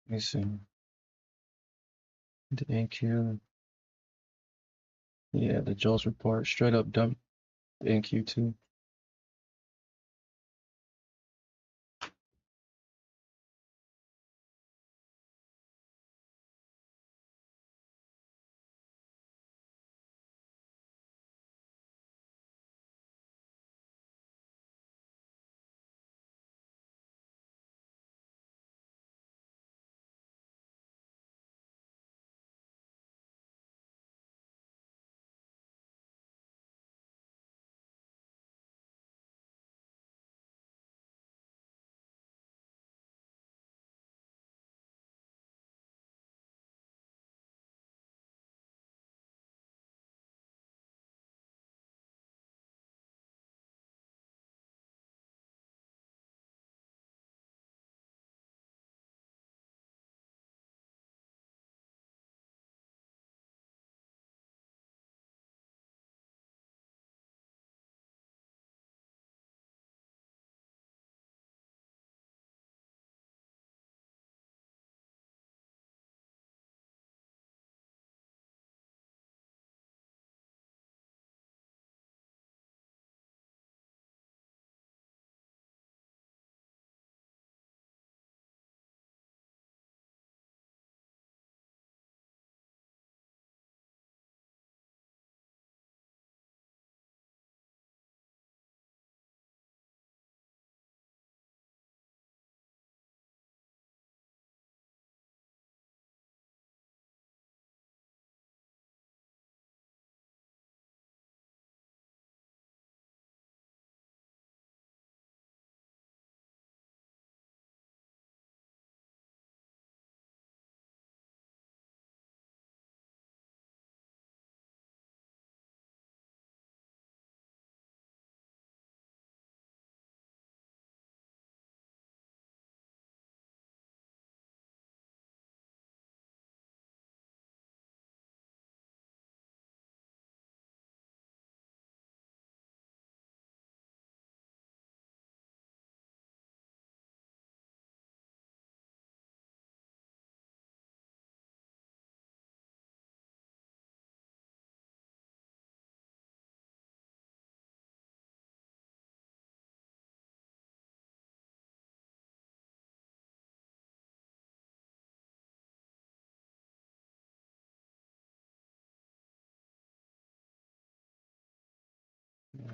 Let me see. The NQ. Yeah, the Jones report straight up dumped the NQ too. Yeah.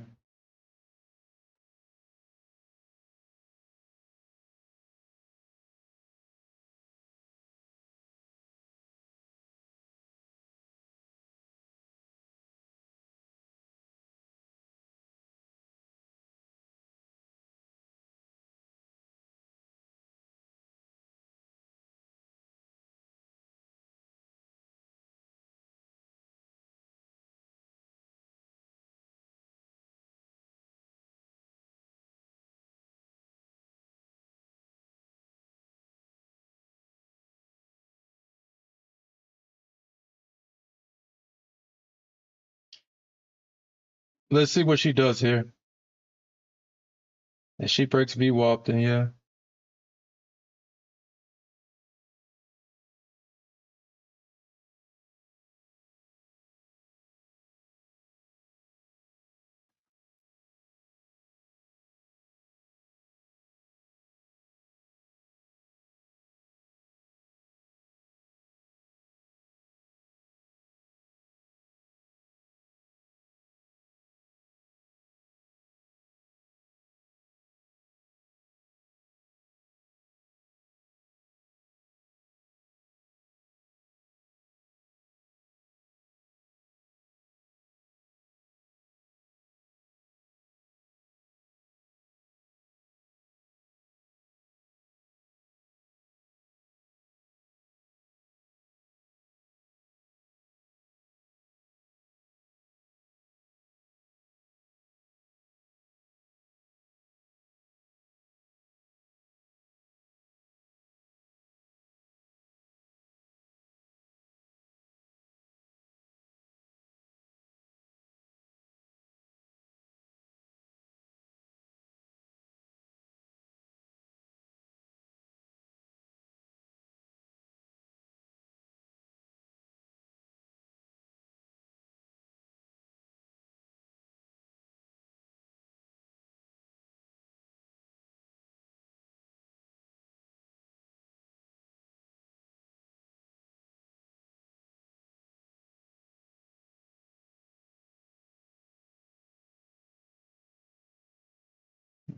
Let's see what she does here. If she breaks VWAP, then yeah.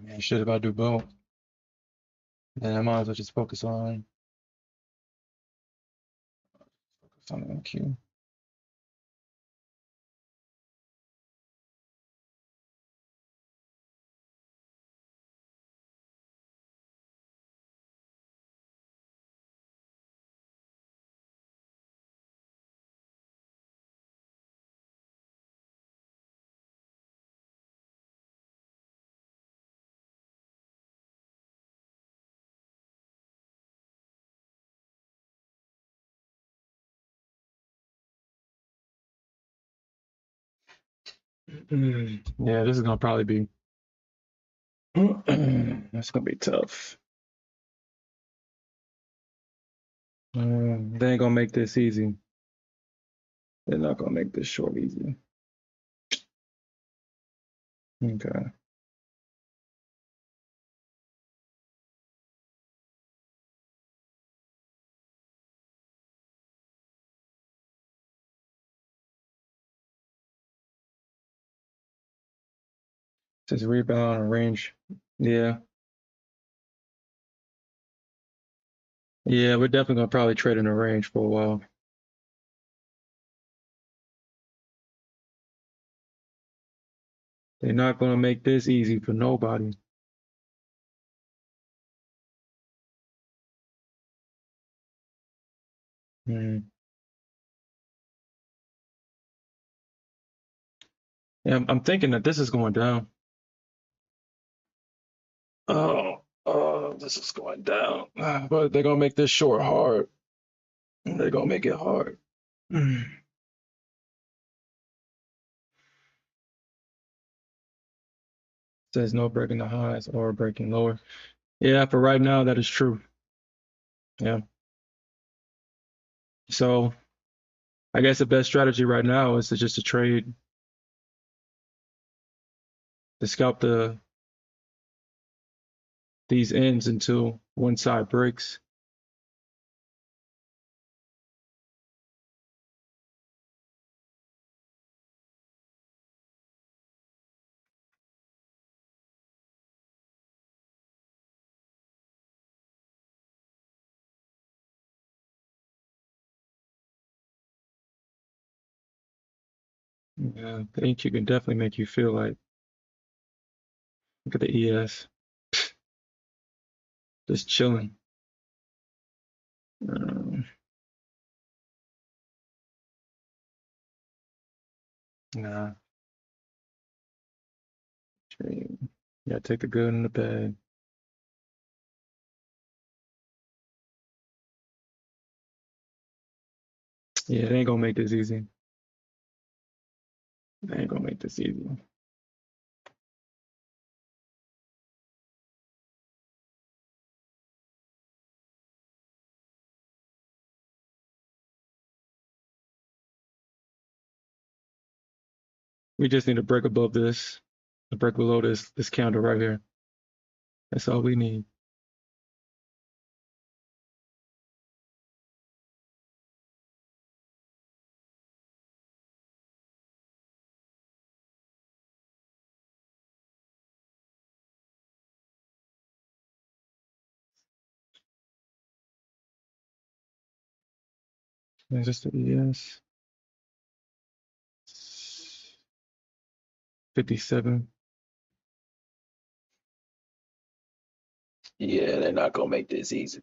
Man, shit, if I do both, then I might as well just focus on the NQ. Yeah, this is gonna probably be that's gonna be tough. They ain't gonna make this easy. They're not gonna make this short easy. Okay. Just rebound and range. Yeah. Yeah, we're definitely gonna probably trade in a range for a while. They're not gonna make this easy for nobody. Mm. Yeah, I'm thinking that this is going down. Oh, this is going down. But they're gonna make this short hard. They're gonna make it hard. Says no breaking the highs or breaking lower. Yeah, for right now, that is true. Yeah. So I guess the best strategy right now is to just to trade, to scalp these ends until one side breaks. Yeah, I think you can definitely make you feel like, look at the ES, just chilling. Um, nah, trade. Yeah, take the good and the bad. Yeah, they ain't gonna make this easy. They ain't gonna make this easy. We just need to break above this, to break below this candle right here. That's all we need. Is this the ES? 57. Yeah, they're not gonna make this easy.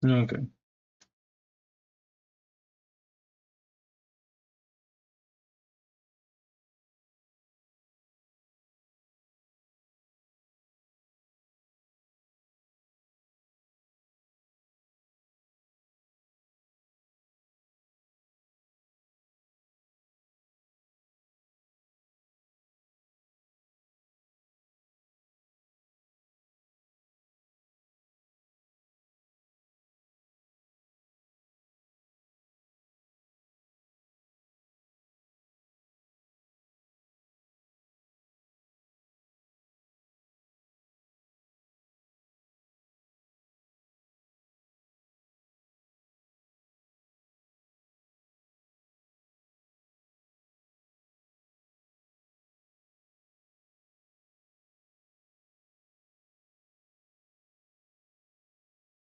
Okay.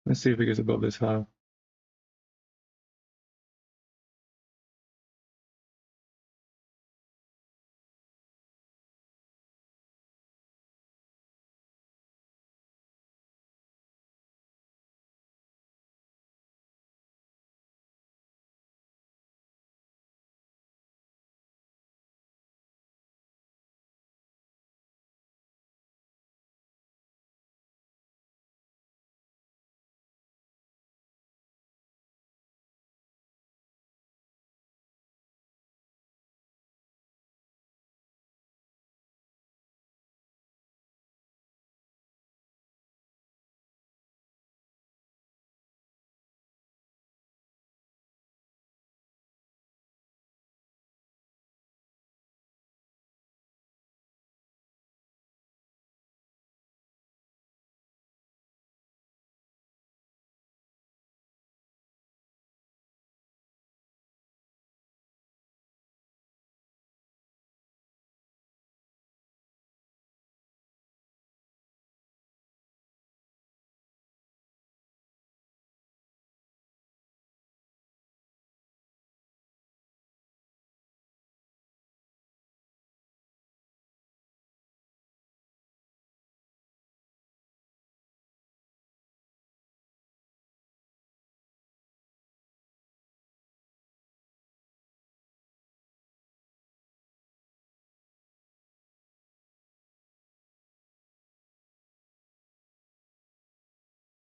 Let's see if it gets above this high.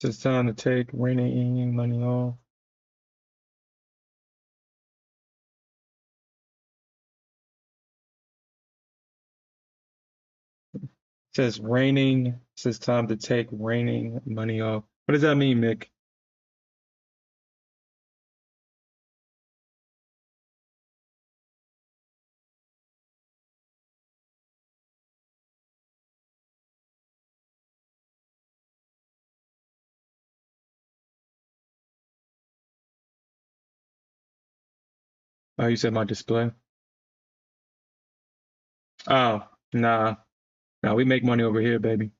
It's time to take raining money off. It says raining. It says time to take raining money off. What does that mean, Mick? Oh, you said my display? Oh, nah. Nah, we make money over here, baby.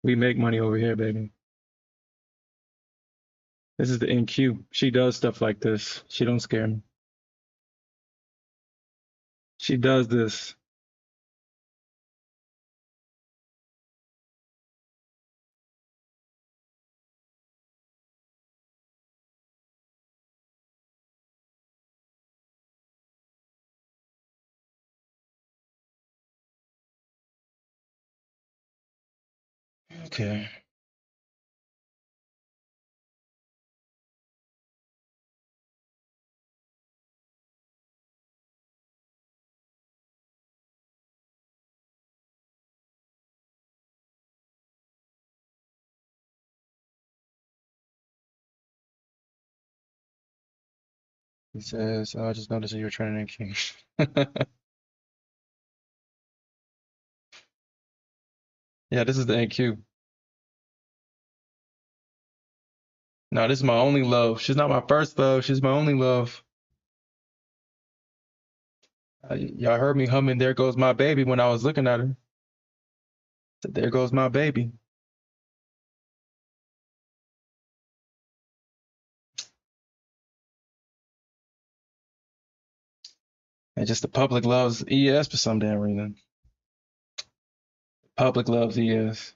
We make money over here, baby. This is the NQ. She does stuff like this. She don't scare me. She does this. Okay. He says, oh, I just noticed that you were trending in King. Yeah, this is the NQ. No, this is my only love. She's not my first love. She's my only love. Y'all heard me humming "There Goes My Baby" when I was looking at her. Said, there goes my baby. And just the public loves ES for some damn reason. Public loves ES.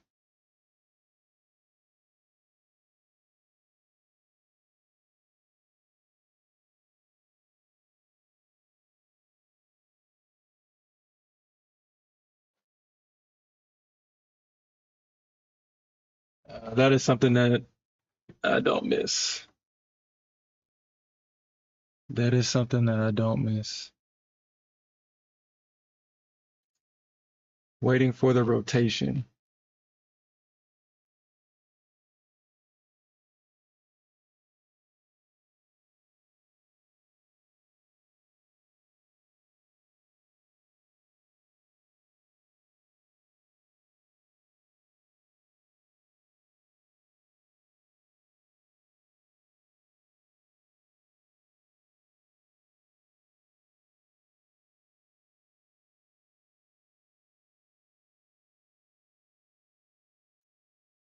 That is something that I don't miss. That is something that I don't miss. Waiting for the rotation.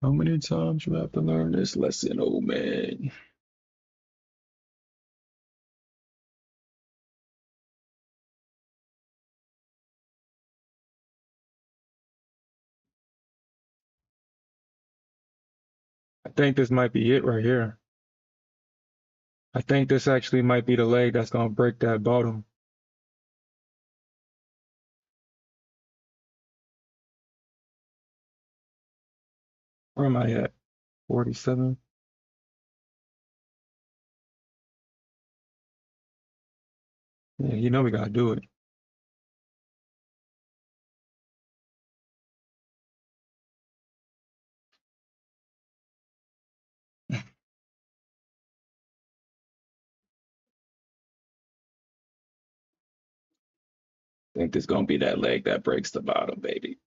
How many times you have to learn this lesson, old man? I think this might be it right here. I think this actually might be the leg that's gonna break that bottom. Where am I at? 47. Yeah, you know we gotta do it. I think this gonna be that leg that breaks the bottom, baby.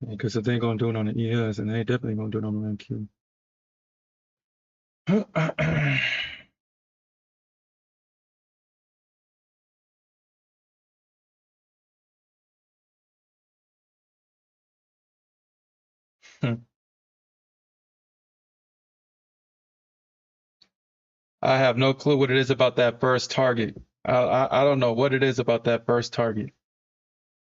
Because if they ain't gonna do it on the ES, and they definitely gonna do it on the MQ. I have no clue what it is about that first target. I don't know what it is about that first target.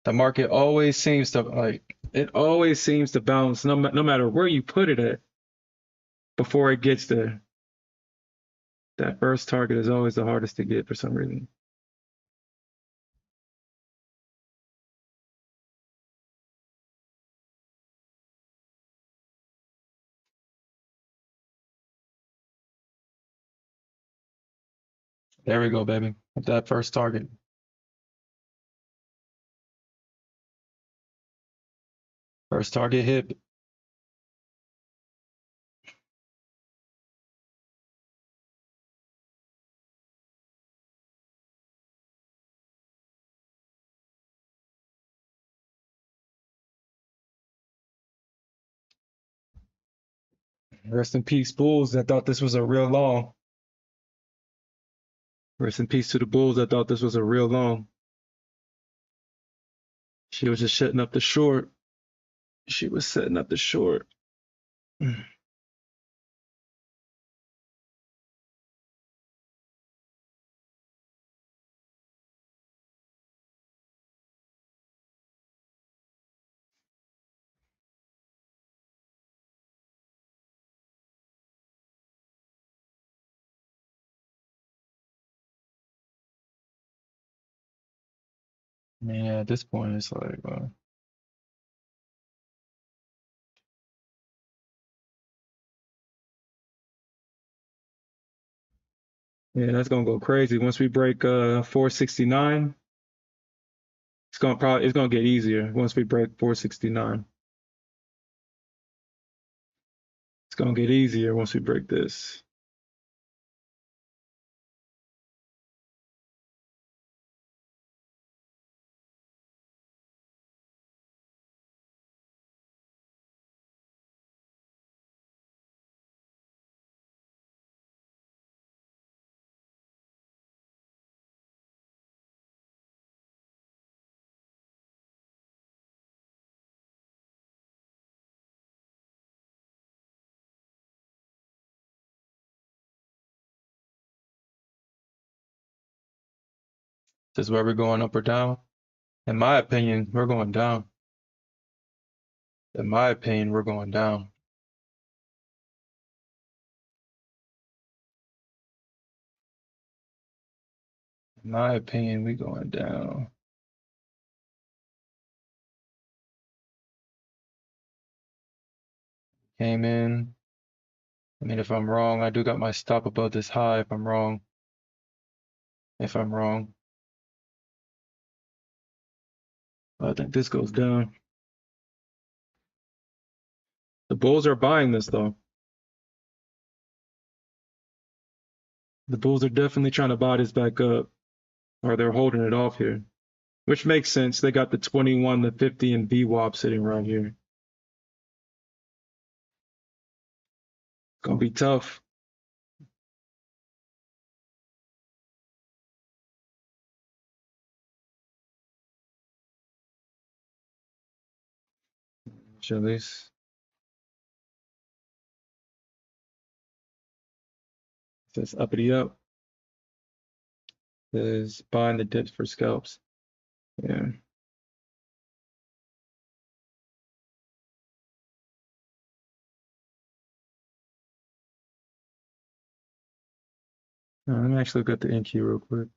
The market always seems to it always seems to bounce no matter where you put it at before it gets there. That first target is always the hardest to get for some reason. There we go, baby. That first target. First target hit. Rest in peace, Bulls. I thought this was a real long. Rest in peace to the Bulls. I thought this was a real long. She was just setting up the short. She was setting up the short. Yeah, at this point, it's like, yeah, that's gonna go crazy. Once we break 469, it's gonna get easier once we break 469. It's gonna get easier once we break this. This is where we're going up or down. In my opinion, we're going down. In my opinion, we're going down. In my opinion, we going down. Came in. I mean, if I'm wrong, I do got my stop above this high. If I'm wrong, I think this goes down. The bulls are buying this though. The bulls are definitely trying to buy this back up, or they're holding it off here, which makes sense. They got the 21, the 50, and VWAP sitting right here. It's gonna be tough. Show this. It says uppity up. It says buying the dips for scalps. Yeah. Let me actually look at the NQ real quick.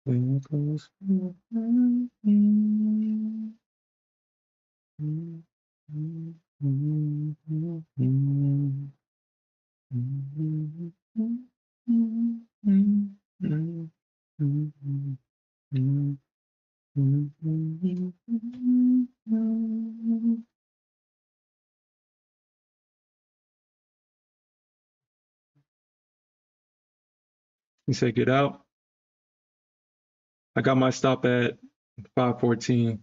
You say get out. I got my stop at 514.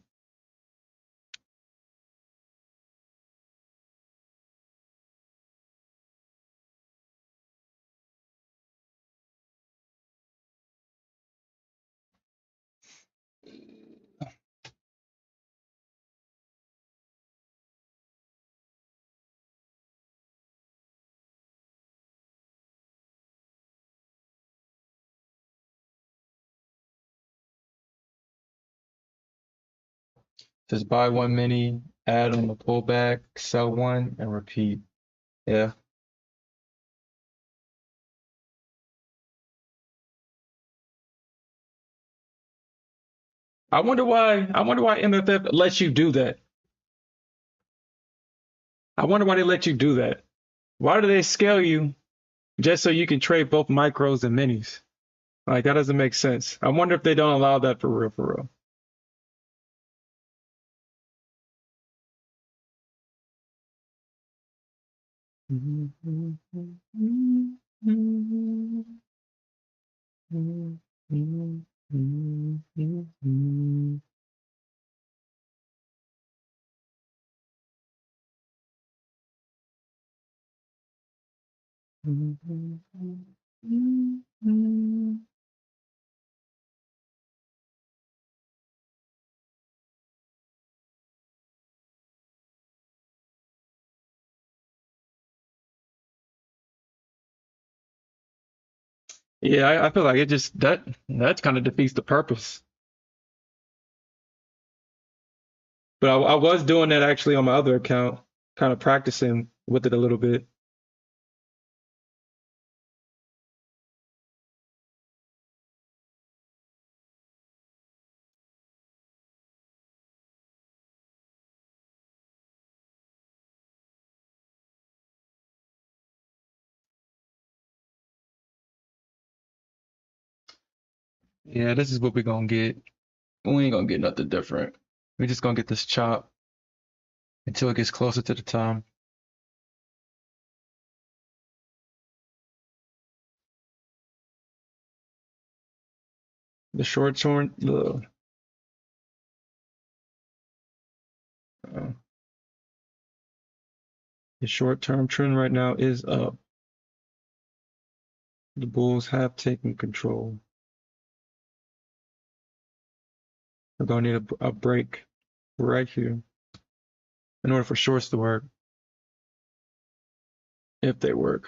Just buy one mini, add on the pullback, sell one, and repeat. Yeah. I wonder why MFF lets you do that. I wonder why they let you do that. Why do they scale you just so you can trade both micros and minis? Like that doesn't make sense. I wonder if they don't allow that for real, for real. Yeah, I feel like it just that kind of defeats the purpose. But I was doing that actually on my other account. kind of practicing with it a little bit. Yeah, this is what we're gonna get. We ain't gonna get nothing different. We're just gonna get this chop until it gets closer to the time. The short term, the short-term trend right now is up. The bulls have taken control. We're gonna need a break right here in order for shorts to work, if they work.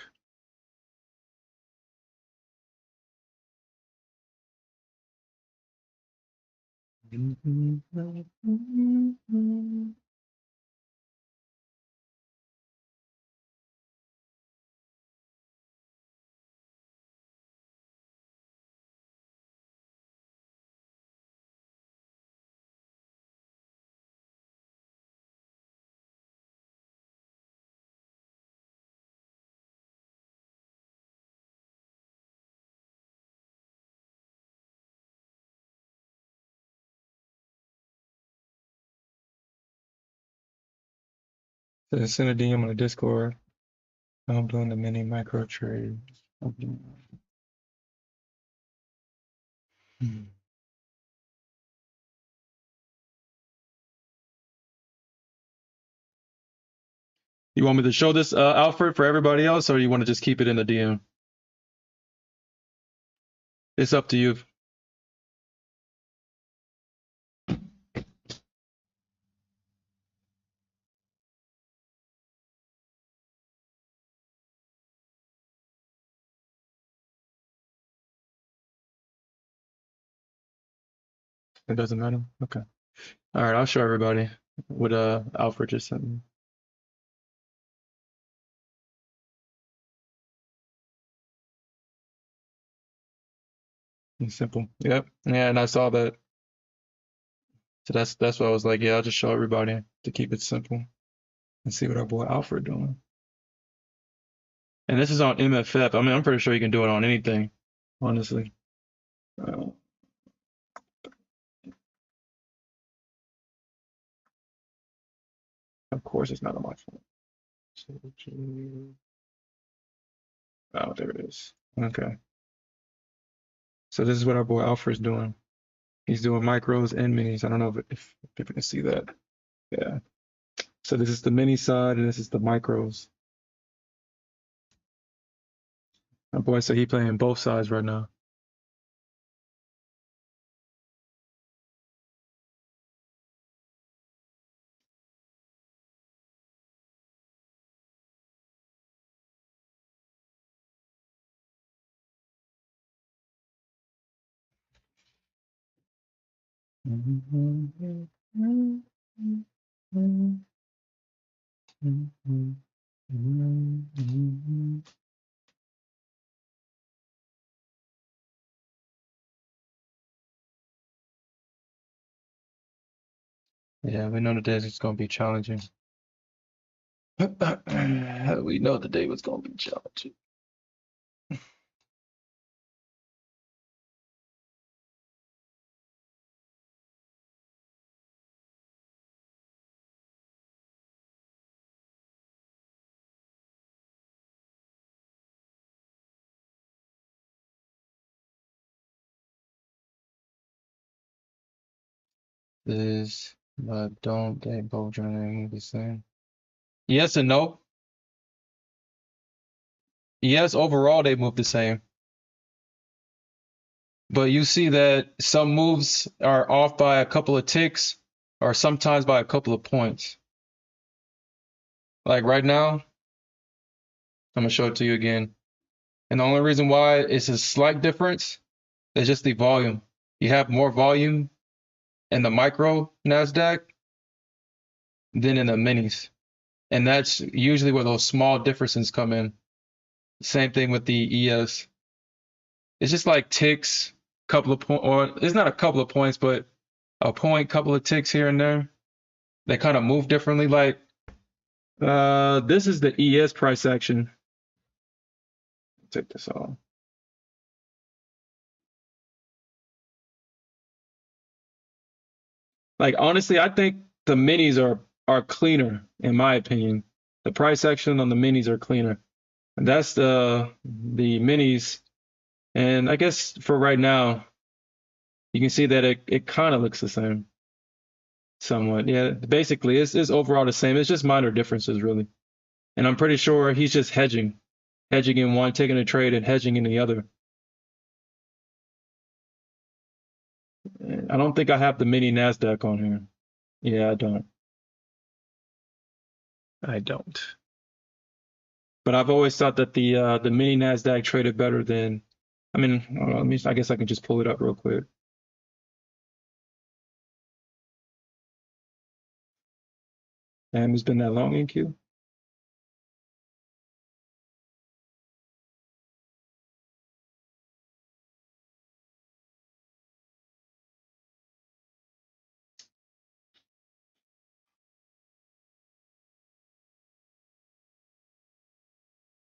So send a DM on the Discord. I'm doing the mini micro trades. You want me to show this, Alfred, for everybody else, or you want to just keep it in the DM? It's up to you. It doesn't matter. Okay. All right, I'll show everybody what Alfred just sent me. It's simple. Yep. Yeah, and I saw that. So that's why I was like, yeah, I'll just show everybody to keep it simple and see what our boy Alfred doing. And this is on MFF. I mean, I'm pretty sure you can do it on anything, honestly. Of course, it's not on my phone. Oh, there it is. Okay. So this is what our boy Alfred's doing. He's doing micros and minis. I don't know if people can see that. Yeah. So this is the mini side and this is the micros. My boy said he playing both sides right now. Yeah, we know today is going to be challenging. We know the day was going to be challenging. This, but don't they both journal the same? Yes and no. Yes, overall they move the same. But you see that some moves are off by a couple of ticks or sometimes by a couple of points. Like right now, I'm gonna show it to you again. And the only reason why it's a slight difference is just the volume. You have more volume in the micro Nasdaq than in the minis. And that's usually where those small differences come in. Same thing with the ES. It's just like ticks, couple of points, or it's not a couple of points, but a point, couple of ticks here and there. They kind of move differently. Like this is the ES price action. Take this off. Like honestly, I think the minis are cleaner in my opinion. The price action on the minis are cleaner. And that's the minis. And I guess for right now, you can see that it kind of looks the same somewhat. Yeah, basically it's overall the same. It's just minor differences really. And I'm pretty sure he's just hedging in one, taking a trade and hedging in the other. I don't think I have the mini Nasdaq on here. Yeah, I don't. I don't. But I've always thought that the mini Nasdaq traded better than. I mean, hold on, I guess I can just pull it up real quick. Damn, it's been that long in Q.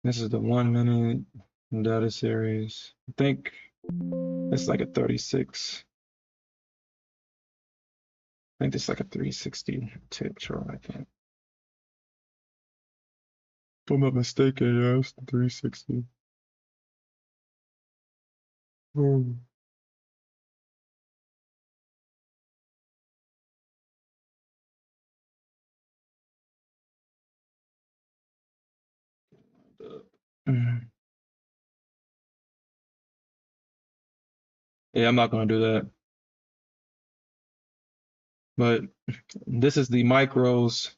This is the 1 minute data series. I think it's like a 36. I think it's like a 360 tip chart, I think. If I'm not mistaken, yeah, it's 360. Hmm. Mhm. Yeah, I'm not gonna do that. But this is the micros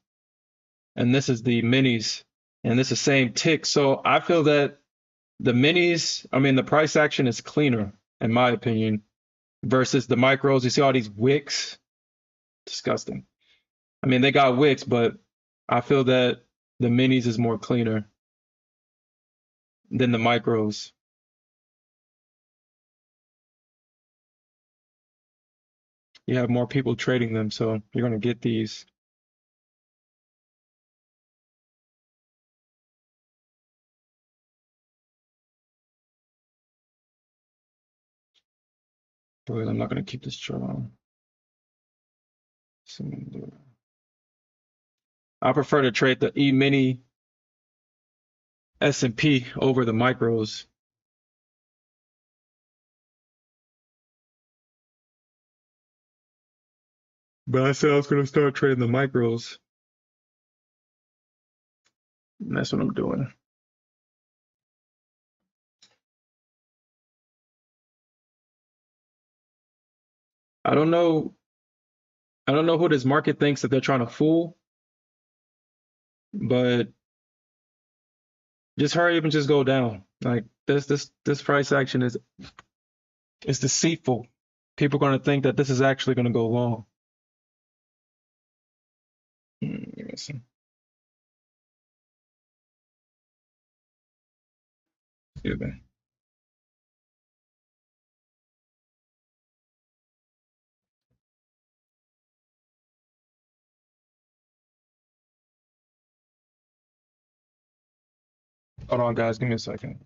and this is the minis, and this is the same tick. So I feel that the minis, I mean, the price action is cleaner, in my opinion, versus the micros. You see all these wicks? Disgusting. I mean, they got wicks, but I feel that the minis is more cleaner than the micros. You have more people trading them, so you're going to get these. But I'm not going to keep this chart on. I prefer to trade the E-mini S&P over the micros. But I said I was going to start trading the micros. And that's what I'm doing. I don't know. I don't know who this market thinks that they're trying to fool, but just hurry up and just go down. Like this price action is deceitful. People are going to think that this is actually going to go long. Let me see. Excuse me. Hold on, guys. Give me a second.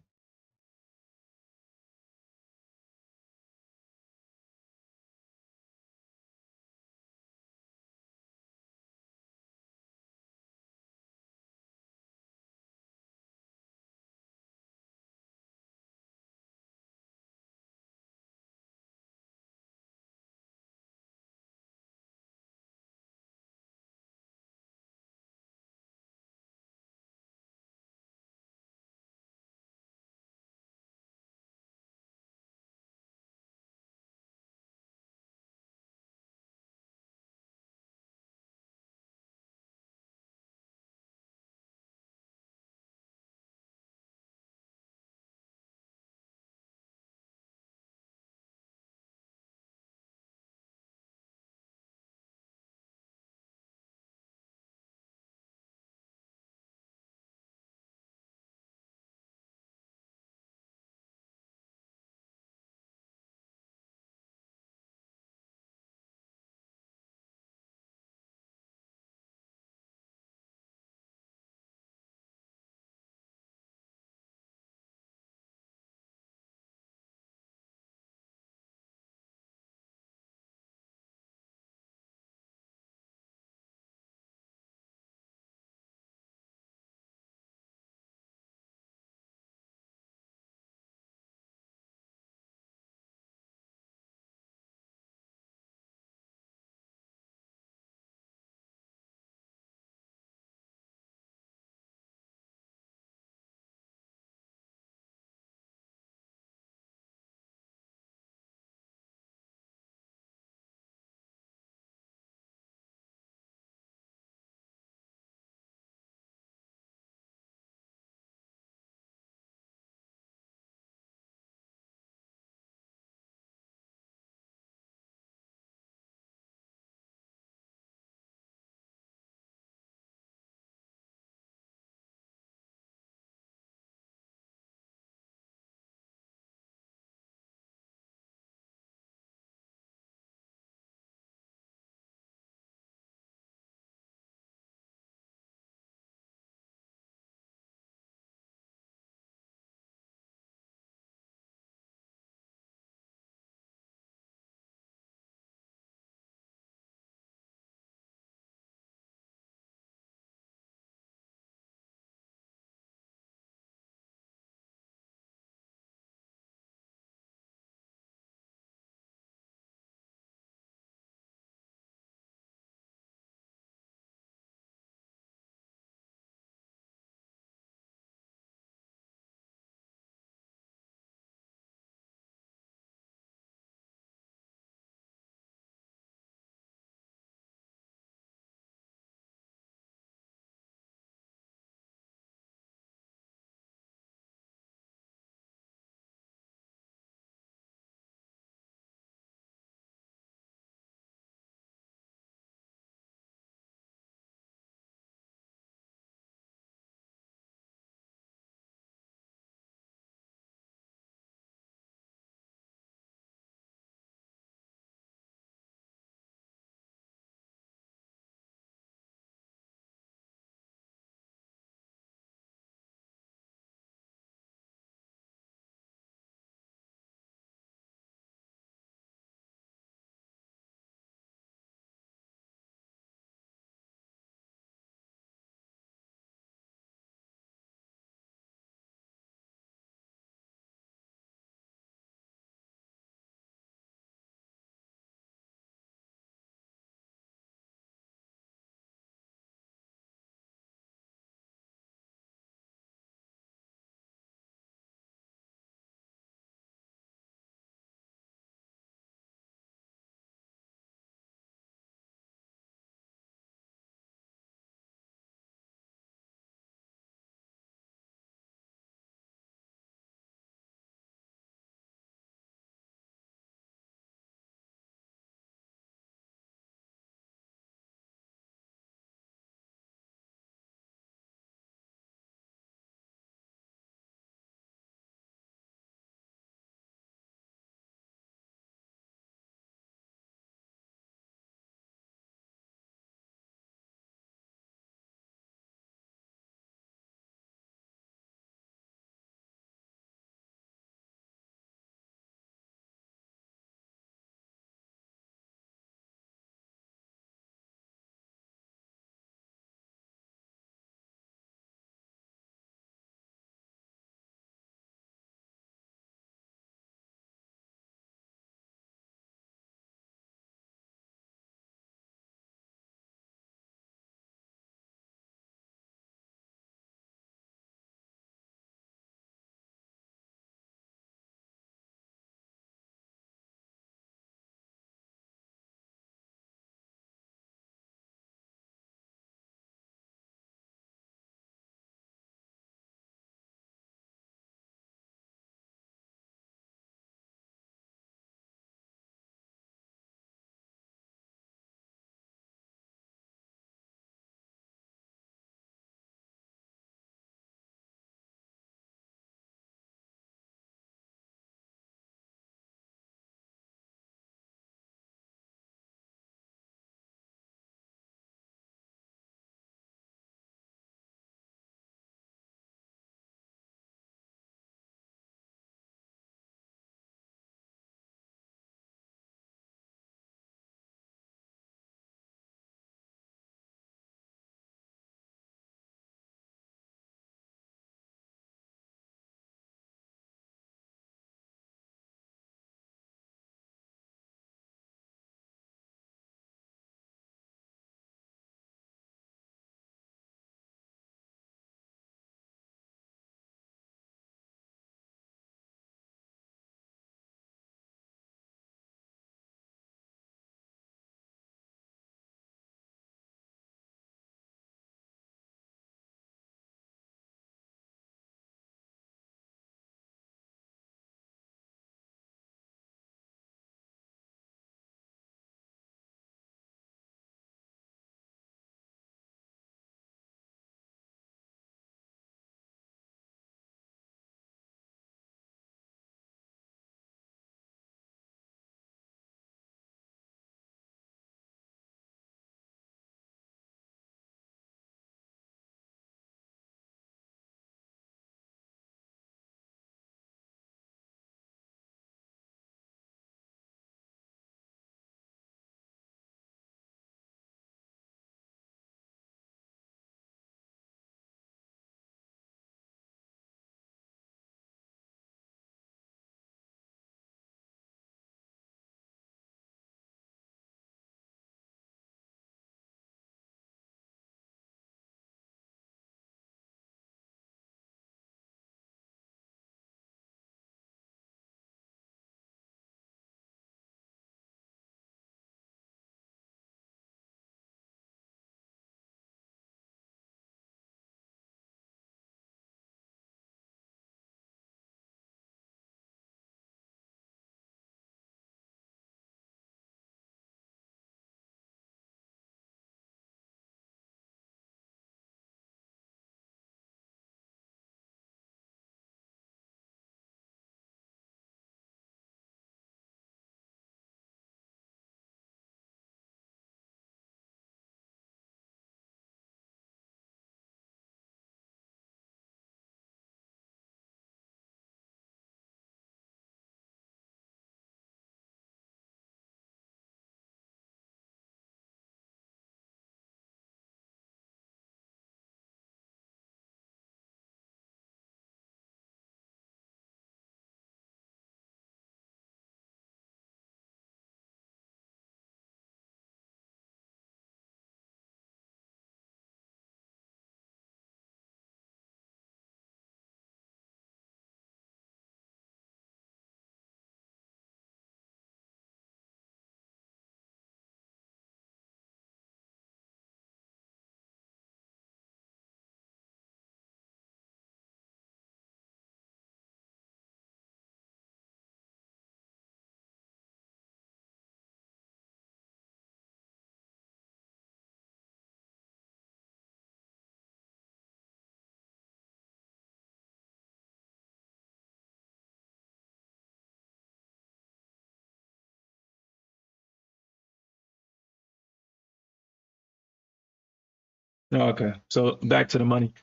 Okay, so back to the money.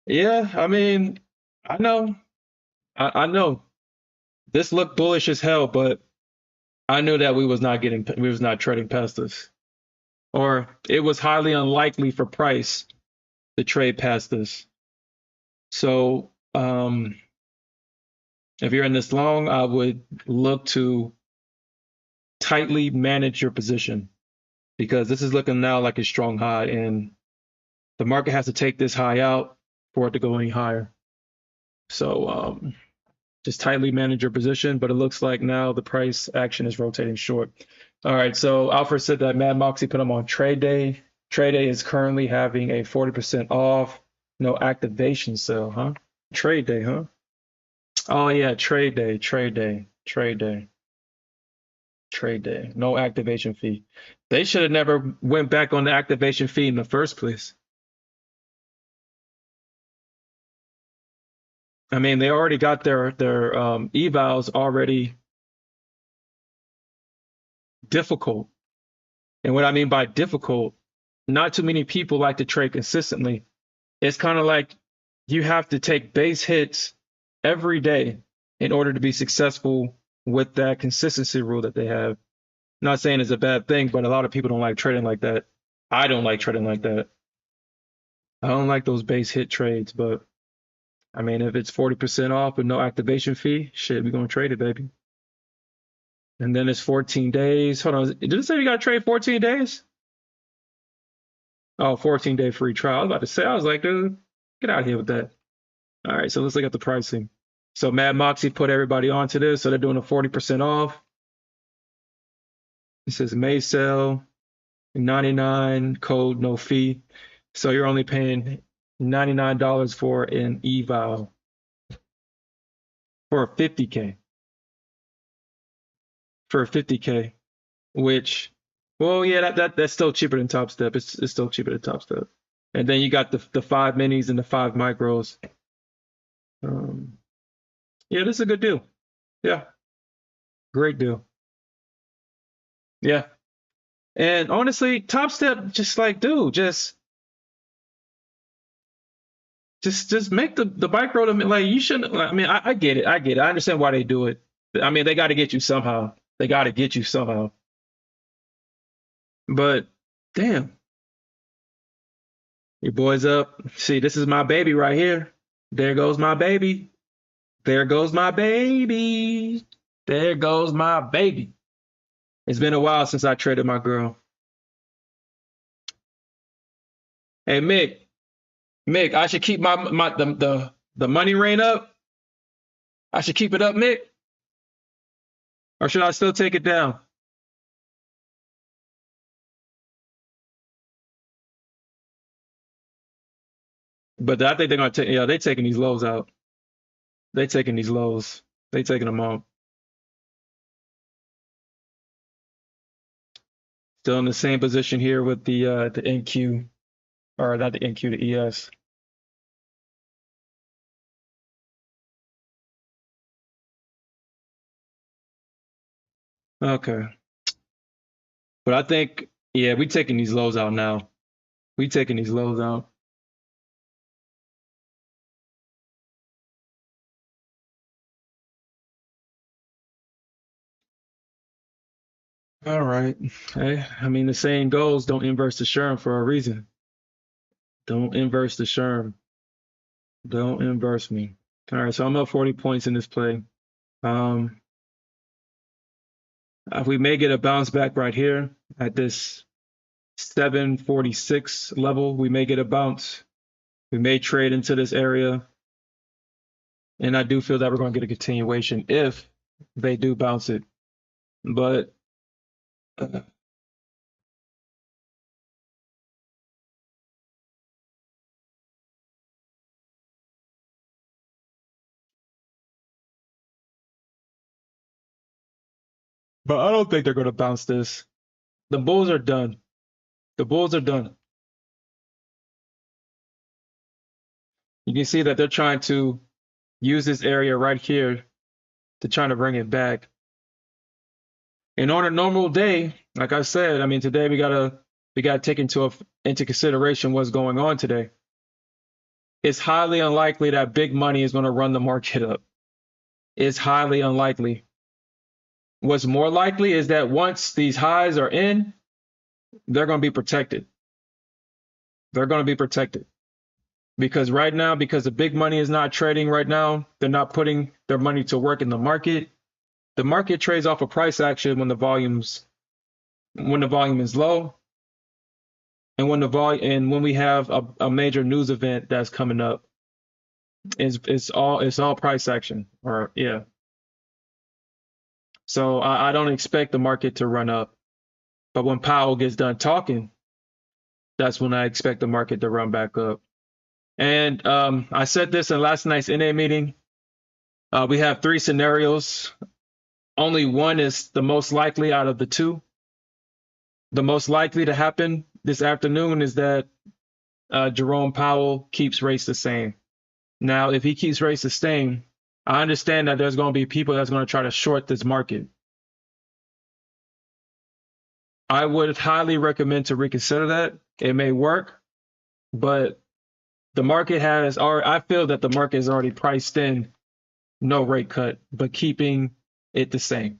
Yeah, I mean, I know, I know this looked bullish as hell, but I knew that we was not trading past this, or it was highly unlikely for price to trade past this. So, if you're in this long, I would look to tightly manage your position because this is looking now like a strong high, and the market has to take this high out for it to go any higher. So, just tightly manage your position, but it looks like now the price action is rotating short. All right, so Alfred said that Mad Moxie put them on trade day. Trade day is currently having a 40% off, no activation sale, huh? Trade day, huh? Oh yeah, trade day, trade day, trade day, trade day. No activation fee. They should have never went back on the activation fee in the first place. I mean, they already got their evals already difficult. And what I mean by difficult, not too many people like to trade consistently. It's kind of like you have to take base hits every day in order to be successful with that consistency rule that they have. Not saying it's a bad thing, but a lot of people don't like trading like that. I don't like trading like that. I don't like those base hit trades, but I mean, if it's 40% off with no activation fee, shit, we're gonna trade it, baby. And then it's 14 days. Hold on, did it say you gotta trade 14 days? Oh, 14-day free trial. I was about to say, I was like, dude, get out of here with that. All right, so let's look at the pricing. So Mad Moxie put everybody onto this, so they're doing a 40% off. It says May sale, 99, code no fee. So you're only paying $99 for an eval for 50K. For 50K, which, well, yeah, that's still cheaper than Top Step. It's still cheaper than Top Step. And then you got the five minis and the five micros. Um, yeah, this is a good deal. Yeah, great deal. Yeah. And honestly, Top Step, just like, dude, just make the bike road. Like, you shouldn't. I mean, I get it. I get it. I understand why they do it. I mean, they got to get you somehow. They got to get you somehow. But damn, your boy's up. See, this is my baby right here. There goes my baby. There goes my baby. There goes my baby. It's been a while since I traded my girl. Hey, Mick, I should keep the money rain up. I should keep it up, Mick, or should I still take it down? But I think they're gonna take. Yeah, they taking these lows out. They taking these lows. They taking them out. Still in the same position here with the NQ, or not the NQ, the ES. Okay, but I think yeah, we taking these lows out now. We taking these lows out. All right. Hey, I mean the saying goes, don't inverse the SHRM for a reason. Don't inverse the SHRM. Don't inverse me. All right, so I'm up 40 points in this play. Um, we may get a bounce back right here at this 746 level. We may get a bounce. We may trade into this area. And I do feel that we're going to get a continuation if they do bounce it. But but I don't think they're going to bounce this. The Bulls are done. The Bulls are done. You can see that they're trying to use this area right here to try to bring it back. And on a normal day, like I said, I mean, today we got a we got to take into consideration what's going on today. It's highly unlikely that big money is going to run the market up. It's highly unlikely. What's more likely is that once these highs are in, they're going to be protected. They're going to be protected. Because right now, because the big money is not trading right now, they're not putting their money to work in the market. The market trades off of price action when the volume is low, and when we have a major news event that's coming up. It's all price action, or yeah. So I don't expect the market to run up, but when Powell gets done talking, that's when I expect the market to run back up. And I said this in last night's NA meeting. We have three scenarios. Only one is the most likely out of the two. The most likely to happen this afternoon is that Jerome Powell keeps rates the same. Now, if he keeps rates the same, I understand that there's going to be people that's going to try to short this market. I would highly recommend to reconsider that. It may work, but the market has, or I feel that the market has already priced in no rate cut, but keeping it the same.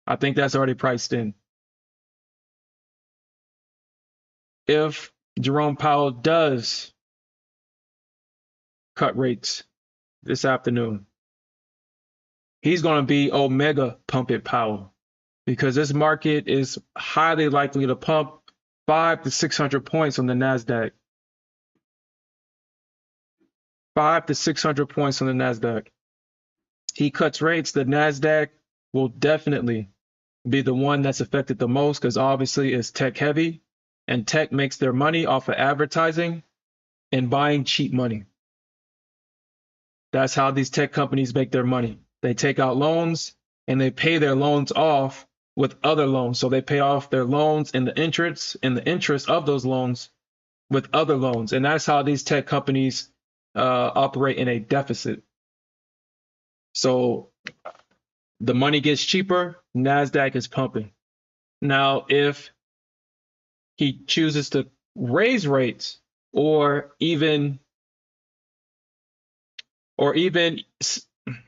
I think that's already priced in. If Jerome Powell does cut rates this afternoon, he's going to be Omega Pump It Powell, because this market is highly likely to pump 500 to 600 points on the Nasdaq. 500 to 600 points on the Nasdaq. He cuts rates, the Nasdaq will definitely be the one that's affected the most, because obviously it's tech heavy, and tech makes their money off of advertising and buying cheap money. That's how these tech companies make their money. They take out loans and they pay their loans off with other loans. So they pay off their loans and the interest of those loans with other loans. And that's how these tech companies operate in a deficit. So the money gets cheaper, Nasdaq is pumping. Now, if he chooses to raise rates, or even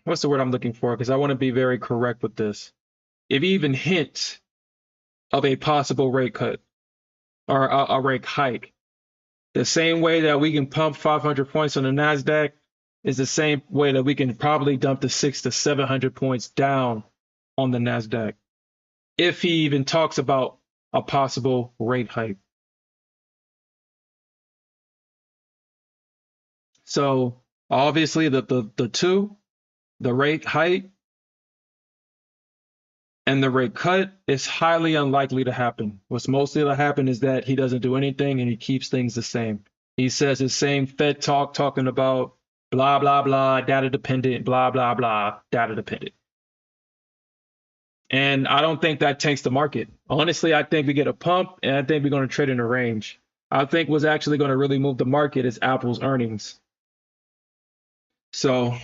what's the word I'm looking for? Because I want to be very correct with this. If he even hints of a possible rate cut or a rate hike, the same way that we can pump 500 points on the Nasdaq is the same way that we can probably dump the 600 to 700 points down on the Nasdaq, if he even talks about a possible rate hike. So obviously the two, the rate hike and the rate cut, is highly unlikely to happen. What's mostly to happen is that he doesn't do anything and he keeps things the same. He says his same Fed talk, talking about blah, blah, blah, data dependent, blah, blah, blah, data dependent. And I don't think that tanks the market. Honestly, I think we get a pump, and I think we're going to trade in a range. I think what's actually going to really move the market is Apple's earnings. So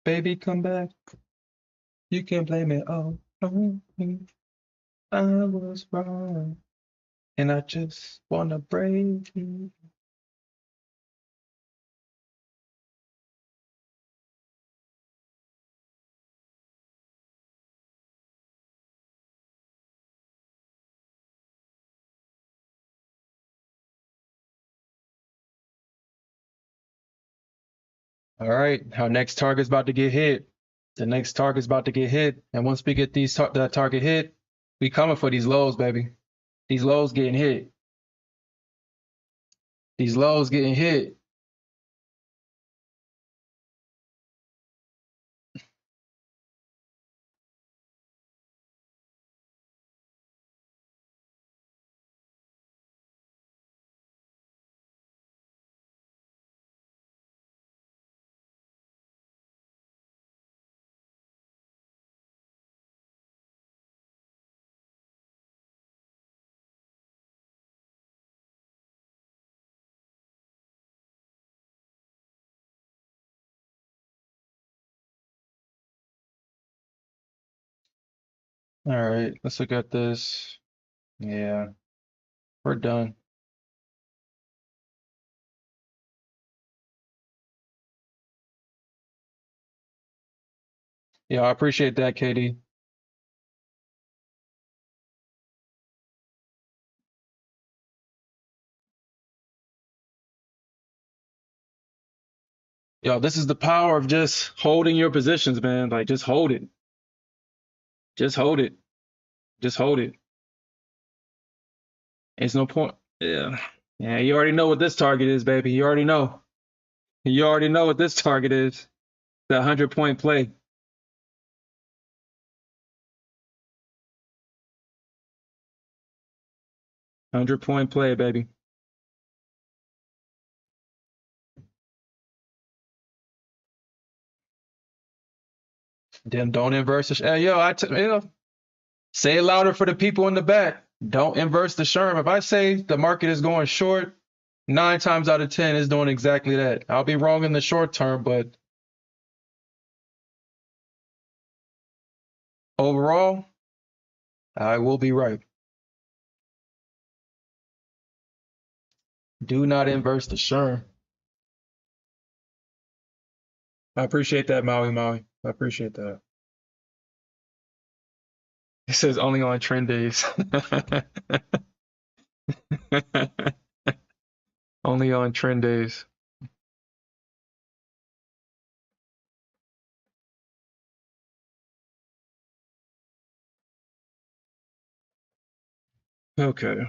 baby, come back. You can blame it all on me. I was wrong, and I just wanna break you. All right, our next target's about to get hit. The next target's about to get hit, and once we get that target hit, we coming for these lows, baby. These lows getting hit. These lows getting hit. All right, let's look at this. Yeah, we're done. Yeah, I appreciate that, Katie. Yo, this is the power of just holding your positions, man. Like, just hold it. Just hold it. Just hold it. It's no point. Yeah. Yeah, you already know what this target is, baby. You already know. You already know what this target is. The 100-point play. 100-point play, baby. Then don't inverse the. Hey, yo, say it louder for the people in the back. Don't inverse the SHRM. If I say the market is going short, 9 times out of 10 is doing exactly that. I'll be wrong in the short term, but overall, I will be right. Do not inverse the SHRM. I appreciate that, Maui Maui. I appreciate that. It says only on trend days. Only on trend days. Okay.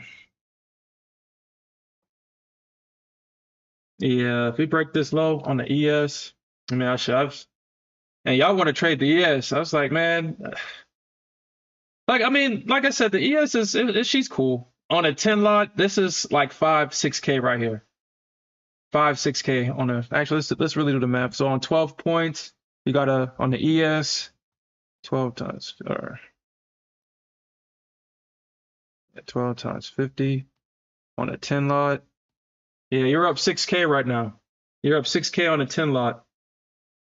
Yeah, if we break this low on the ES, I mean, and y'all want to trade the ES. I was like, man, like, I mean, like I said, the ES she's cool. On a 10 lot, this is like 5, 6K right here. 5, 6K on a, actually, let's really do the math. So on 12 points, you got on the ES, 12 times, or 12 times 50 on a 10 lot. Yeah, you're up 6K right now. You're up 6K on a 10 lot.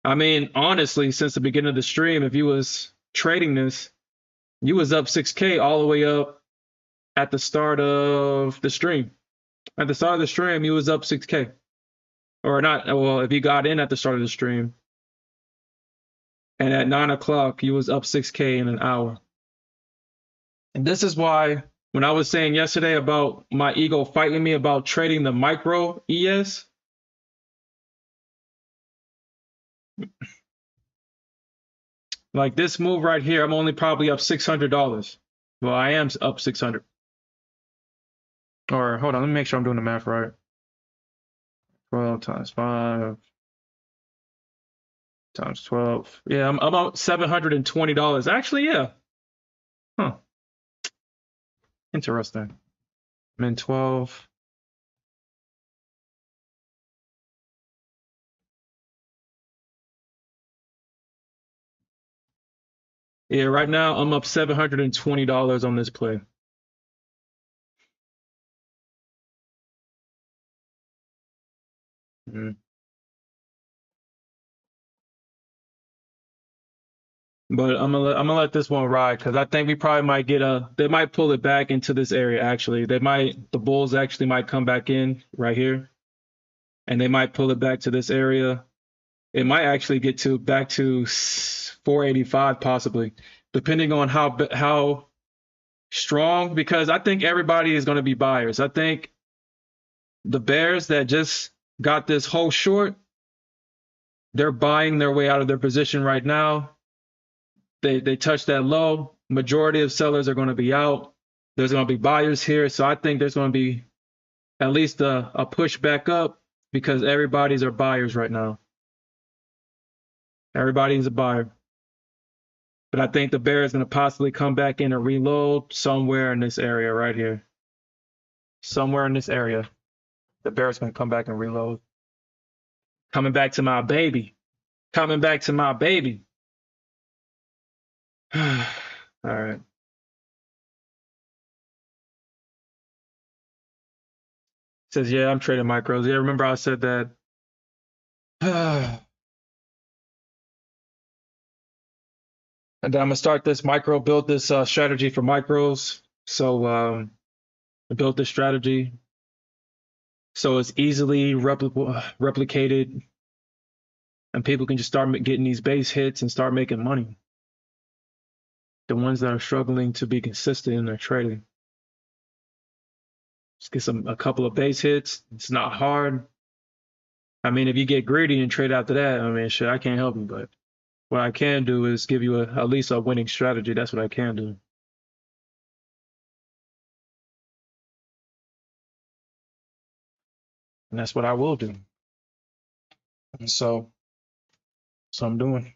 I mean, honestly, since the beginning of the stream, if you was trading this, you was up 6K all the way up at the start of the stream. At the start of the stream, you was up 6K. Or not, well, if you got in at the start of the stream, and at 9 o'clock, you was up 6K in an hour. And this is why when I was saying yesterday about my ego fighting me about trading the micro ES, like this move right here, I'm only probably up $600. Well, I am up 600. Or hold on, let me make sure I'm doing the math right. 12 times 5 times 12. Yeah, I'm about $720. Actually, yeah. Huh. Interesting. I'm in 12. Yeah, right now I'm up $720 on this play. Mm-hmm. But I'm gonna let this one ride because I think we probably might they might pull it back into this area actually. The bulls actually might come back in right here and they might pull it back to this area. It might actually get back to 485 possibly, depending on how strong, because I think everybody is going to be buyers. I think the bears that just got this whole short, they're buying their way out of their position right now. They touched that low. Majority of sellers are going to be out. There's going to be buyers here. So I think there's going to be at least a push back up because everybody's are buyers right now. Everybody's a buyer. But I think the bear is going to possibly come back in and reload somewhere in this area right here. Somewhere in this area. The bear is going to come back and reload. Coming back to my baby. Coming back to my baby. All right. Says, yeah, I'm trading micros. Yeah, remember I said that. And then I'm gonna start this build this strategy for micros. So I built this strategy so it's easily replicated, and people can just start getting these base hits and start making money. The ones that are struggling to be consistent in their trading, just get a couple of base hits. It's not hard. I mean, if you get greedy and trade after that, I mean, shit, I can't help you. But what I can do is give you at least a winning strategy. That's what I can do. And that's what I will do. And so I'm doing.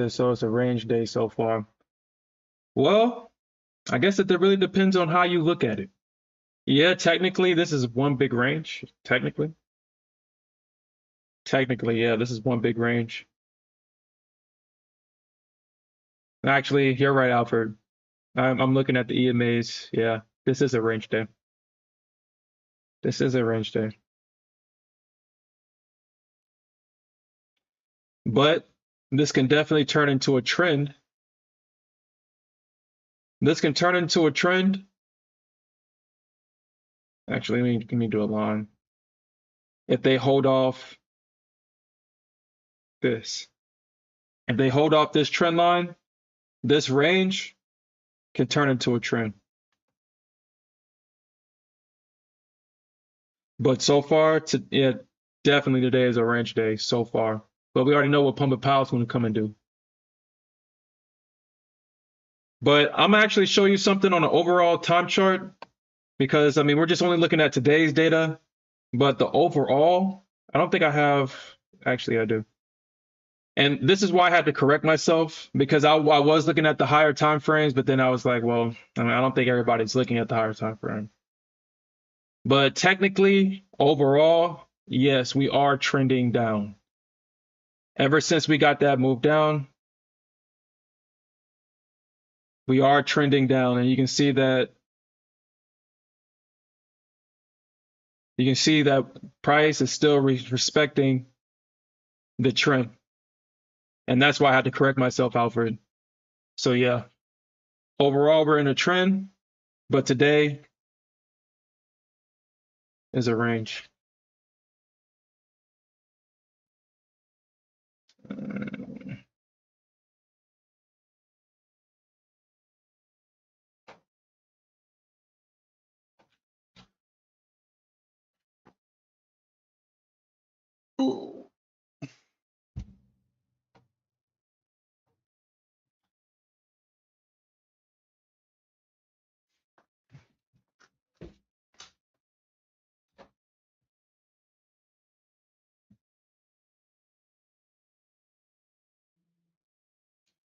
So it's a range day so far. Well, I guess it really depends on how you look at it. Yeah, technically, this is one big range. Technically, yeah, this is one big range. Actually, you're right, Alfred. I'm looking at the EMAs. Yeah, this is a range day. This is a range day. But this can definitely turn into a trend. This can turn into a trend. Actually, let me do a line. If they hold off this, if they hold off this trend line, this range can turn into a trend. But so far, yeah, definitely today is a range day so far. But we already know what Pump and Powell's going to come and do. But I'm actually show you something on an overall time chart because I mean we're just only looking at today's data, but the overall, I don't think I have. Actually, I do. And this is why I had to correct myself because I was looking at the higher time frames, but then I was like, well, I mean, I don't think everybody's looking at the higher time frame. But technically, overall, yes, we are trending down. Ever since we got that move down, we are trending down, and you can see that price is still respecting the trend. And that's why I had to correct myself, Alfred. So yeah, overall we're in a trend, but today is a range. Ooh.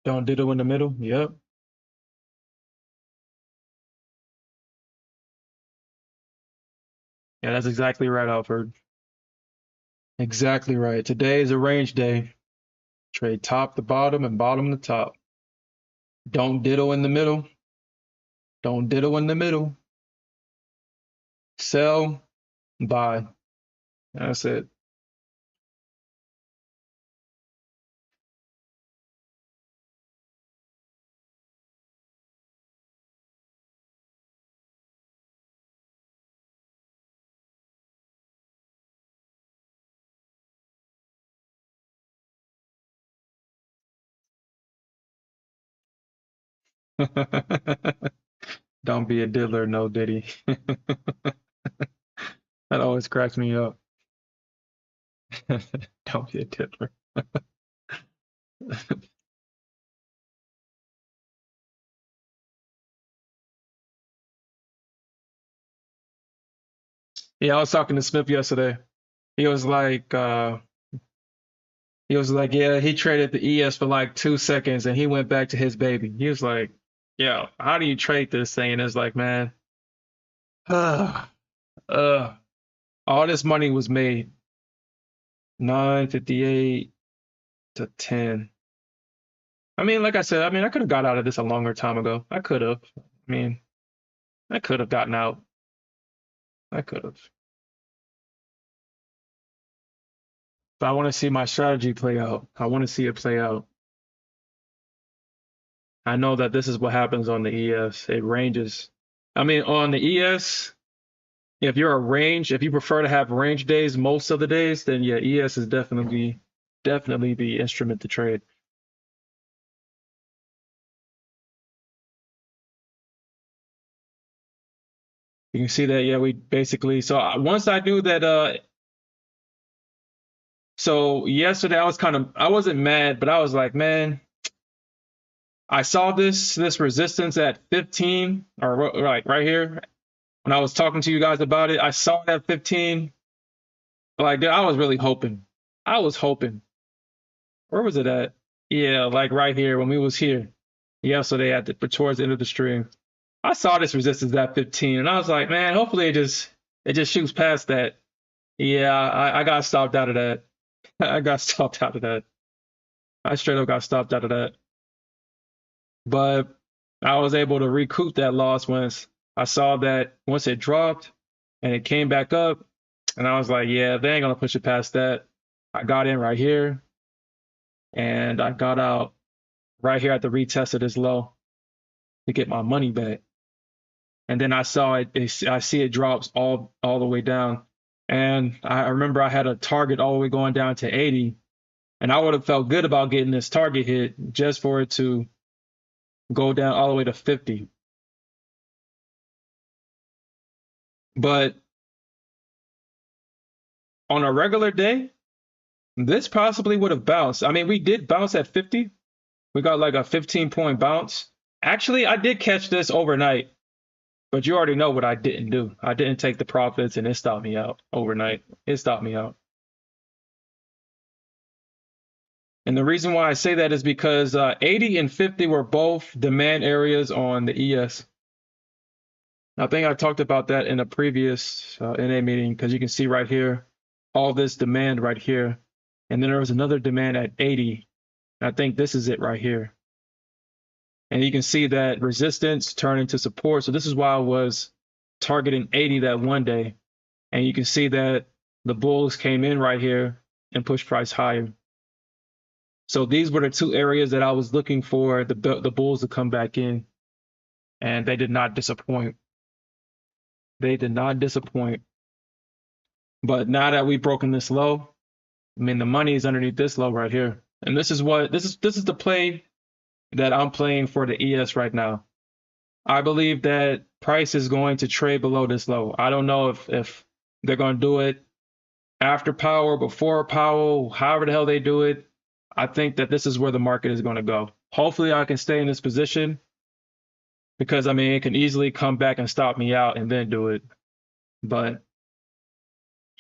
Don't diddle in the middle. Yep. Yeah, that's exactly right, Alfred. Exactly right. Today is a range day. Trade top to bottom and bottom to top. Don't diddle in the middle. Don't diddle in the middle. Sell, buy. That's it. Don't be a diddler, no diddy. That always cracks me up. Don't be a diddler. Yeah, I was talking to Smith yesterday. He was like, yeah, he traded the ES for like 2 seconds and he went back to his baby. He was like, yeah, how do you trade this thing? And it's like, man, uh, all this money was made 9:58 to 10. I mean, like I said, I mean, I could have got out of this a longer time ago. I could have. I mean, I could have gotten out. I could have. But I want to see my strategy play out. I want to see it play out. I know that this is what happens on the ES. It ranges. I mean, on the ES, if you're a range, if you prefer to have range days most of the days, then yeah, ES is definitely the instrument to trade. You can see that, yeah, we basically, so once I knew that, so yesterday I wasn't mad, but I was like, man, I saw this resistance at 15, or like right here, when I was talking to you guys about it. I saw that 15. Like, dude, I was really hoping. I was hoping. Where was it at? Yeah, like right here when we was here yesterday towards the end of the stream. I saw this resistance at 15, and I was like, man, hopefully it just shoots past that. Yeah, I got stopped out of that. I got stopped out of that. I straight up got stopped out of that. But I was able to recoup that loss once I saw that once it dropped and it came back up, and I was like, yeah, they ain't gonna push it past that. I got in right here, and I got out right here at the retest of this low to get my money back. And then I saw I see it drops all the way down. And I remember I had a target all the way going down to 80. And I would have felt good about getting this target hit just for it to go down all the way to 50. But on a regular day, this possibly would have bounced. I mean, we did bounce at 50. We got like a 15-point bounce. Actually, I did catch this overnight. But you already know what I didn't do. I didn't take the profits, and it stopped me out overnight. It stopped me out. And the reason why I say that is because 80 and 50 were both demand areas on the ES. I think I talked about that in a previous NA meeting, because you can see right here, all this demand right here. And then there was another demand at 80. I think this is it right here. And you can see that resistance turn into support. So this is why I was targeting 80 that one day. And you can see that the bulls came in right here and pushed price higher. So these were the two areas that I was looking for the bulls to come back in. And they did not disappoint. They did not disappoint. But now that we've broken this low, I mean, the money is underneath this low right here. And this is the play that I'm playing for the ES right now. I believe that price is going to trade below this low. I don't know if they're going to do it after power, before power, however the hell they do it. I think that this is where the market is going to go. Hopefully I can stay in this position, because I mean, it can easily come back and stop me out and then do it. But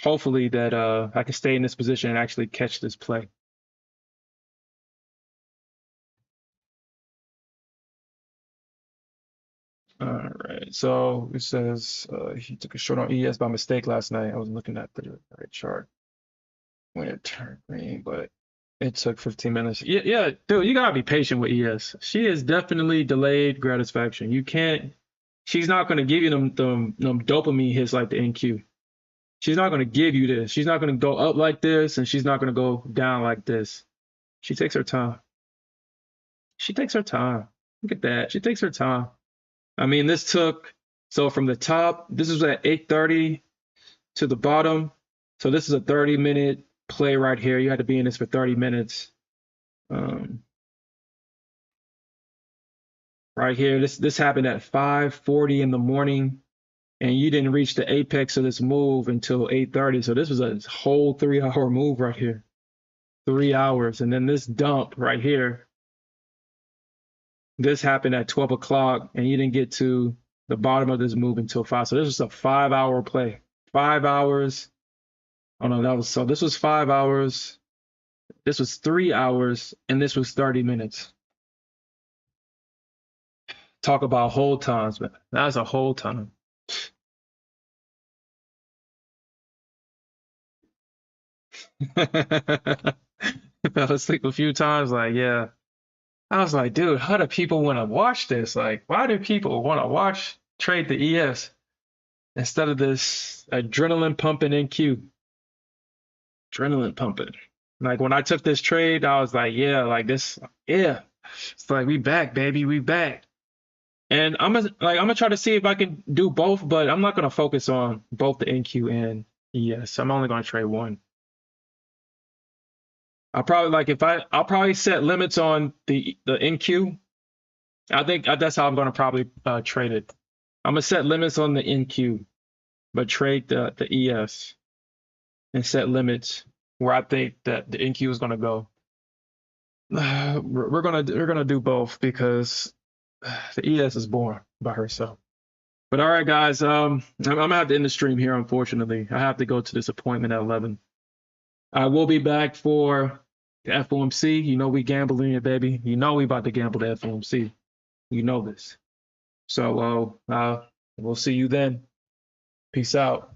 hopefully that I can stay in this position and actually catch this play. All right, so it says he took a short on ES by mistake last night. I was looking at the right chart when it turned green, but it took 15 minutes. Yeah, dude, you gotta be patient with ES. She is definitely delayed gratification. You can't. She's not gonna give you them dopamine hits like the NQ. She's not gonna give you this. She's not gonna go up like this, and she's not gonna go down like this. She takes her time. She takes her time. Look at that. She takes her time. I mean, this took, so from the top, this was at 8:30 to the bottom. So this is a 30-minute play right here. You had to be in this for 30 minutes. Right here, this happened at 5:40 in the morning, and you didn't reach the apex of this move until 8:30. So this was a whole 3-hour move right here. 3 hours. And then this dump right here, this happened at 12 o'clock, and you didn't get to the bottom of this move until 5. So this was a 5-hour play. 5 hours. Oh no, this was 5 hours. This was 3 hours, and this was 30 minutes. Talk about hold times, man. That's a hold time. Fell asleep a few times, like, yeah. I was like, dude, how do people want to watch this? Like, why do people want to trade the ES instead of this adrenaline pumping NQ? Adrenaline pumping. Like when I took this trade, I was like, yeah, like this, yeah. It's like we back, baby, we back. And I'm gonna try to see if I can do both, but I'm not gonna focus on both the NQ and ES. I'm only gonna trade one. I'll probably like if I'll probably set limits on the NQ. I think that's how I'm gonna probably trade it. I'm gonna set limits on the NQ, but trade the ES and set limits where I think that the NQ is gonna go. We're gonna do both because the ES is boring by herself. But all right, guys, I'm gonna have to end the stream here. Unfortunately, I have to go to this appointment at 11. I will be back for the FOMC. You know we gambling it, baby. You know we about to gamble the FOMC. You know this. So we'll see you then. Peace out.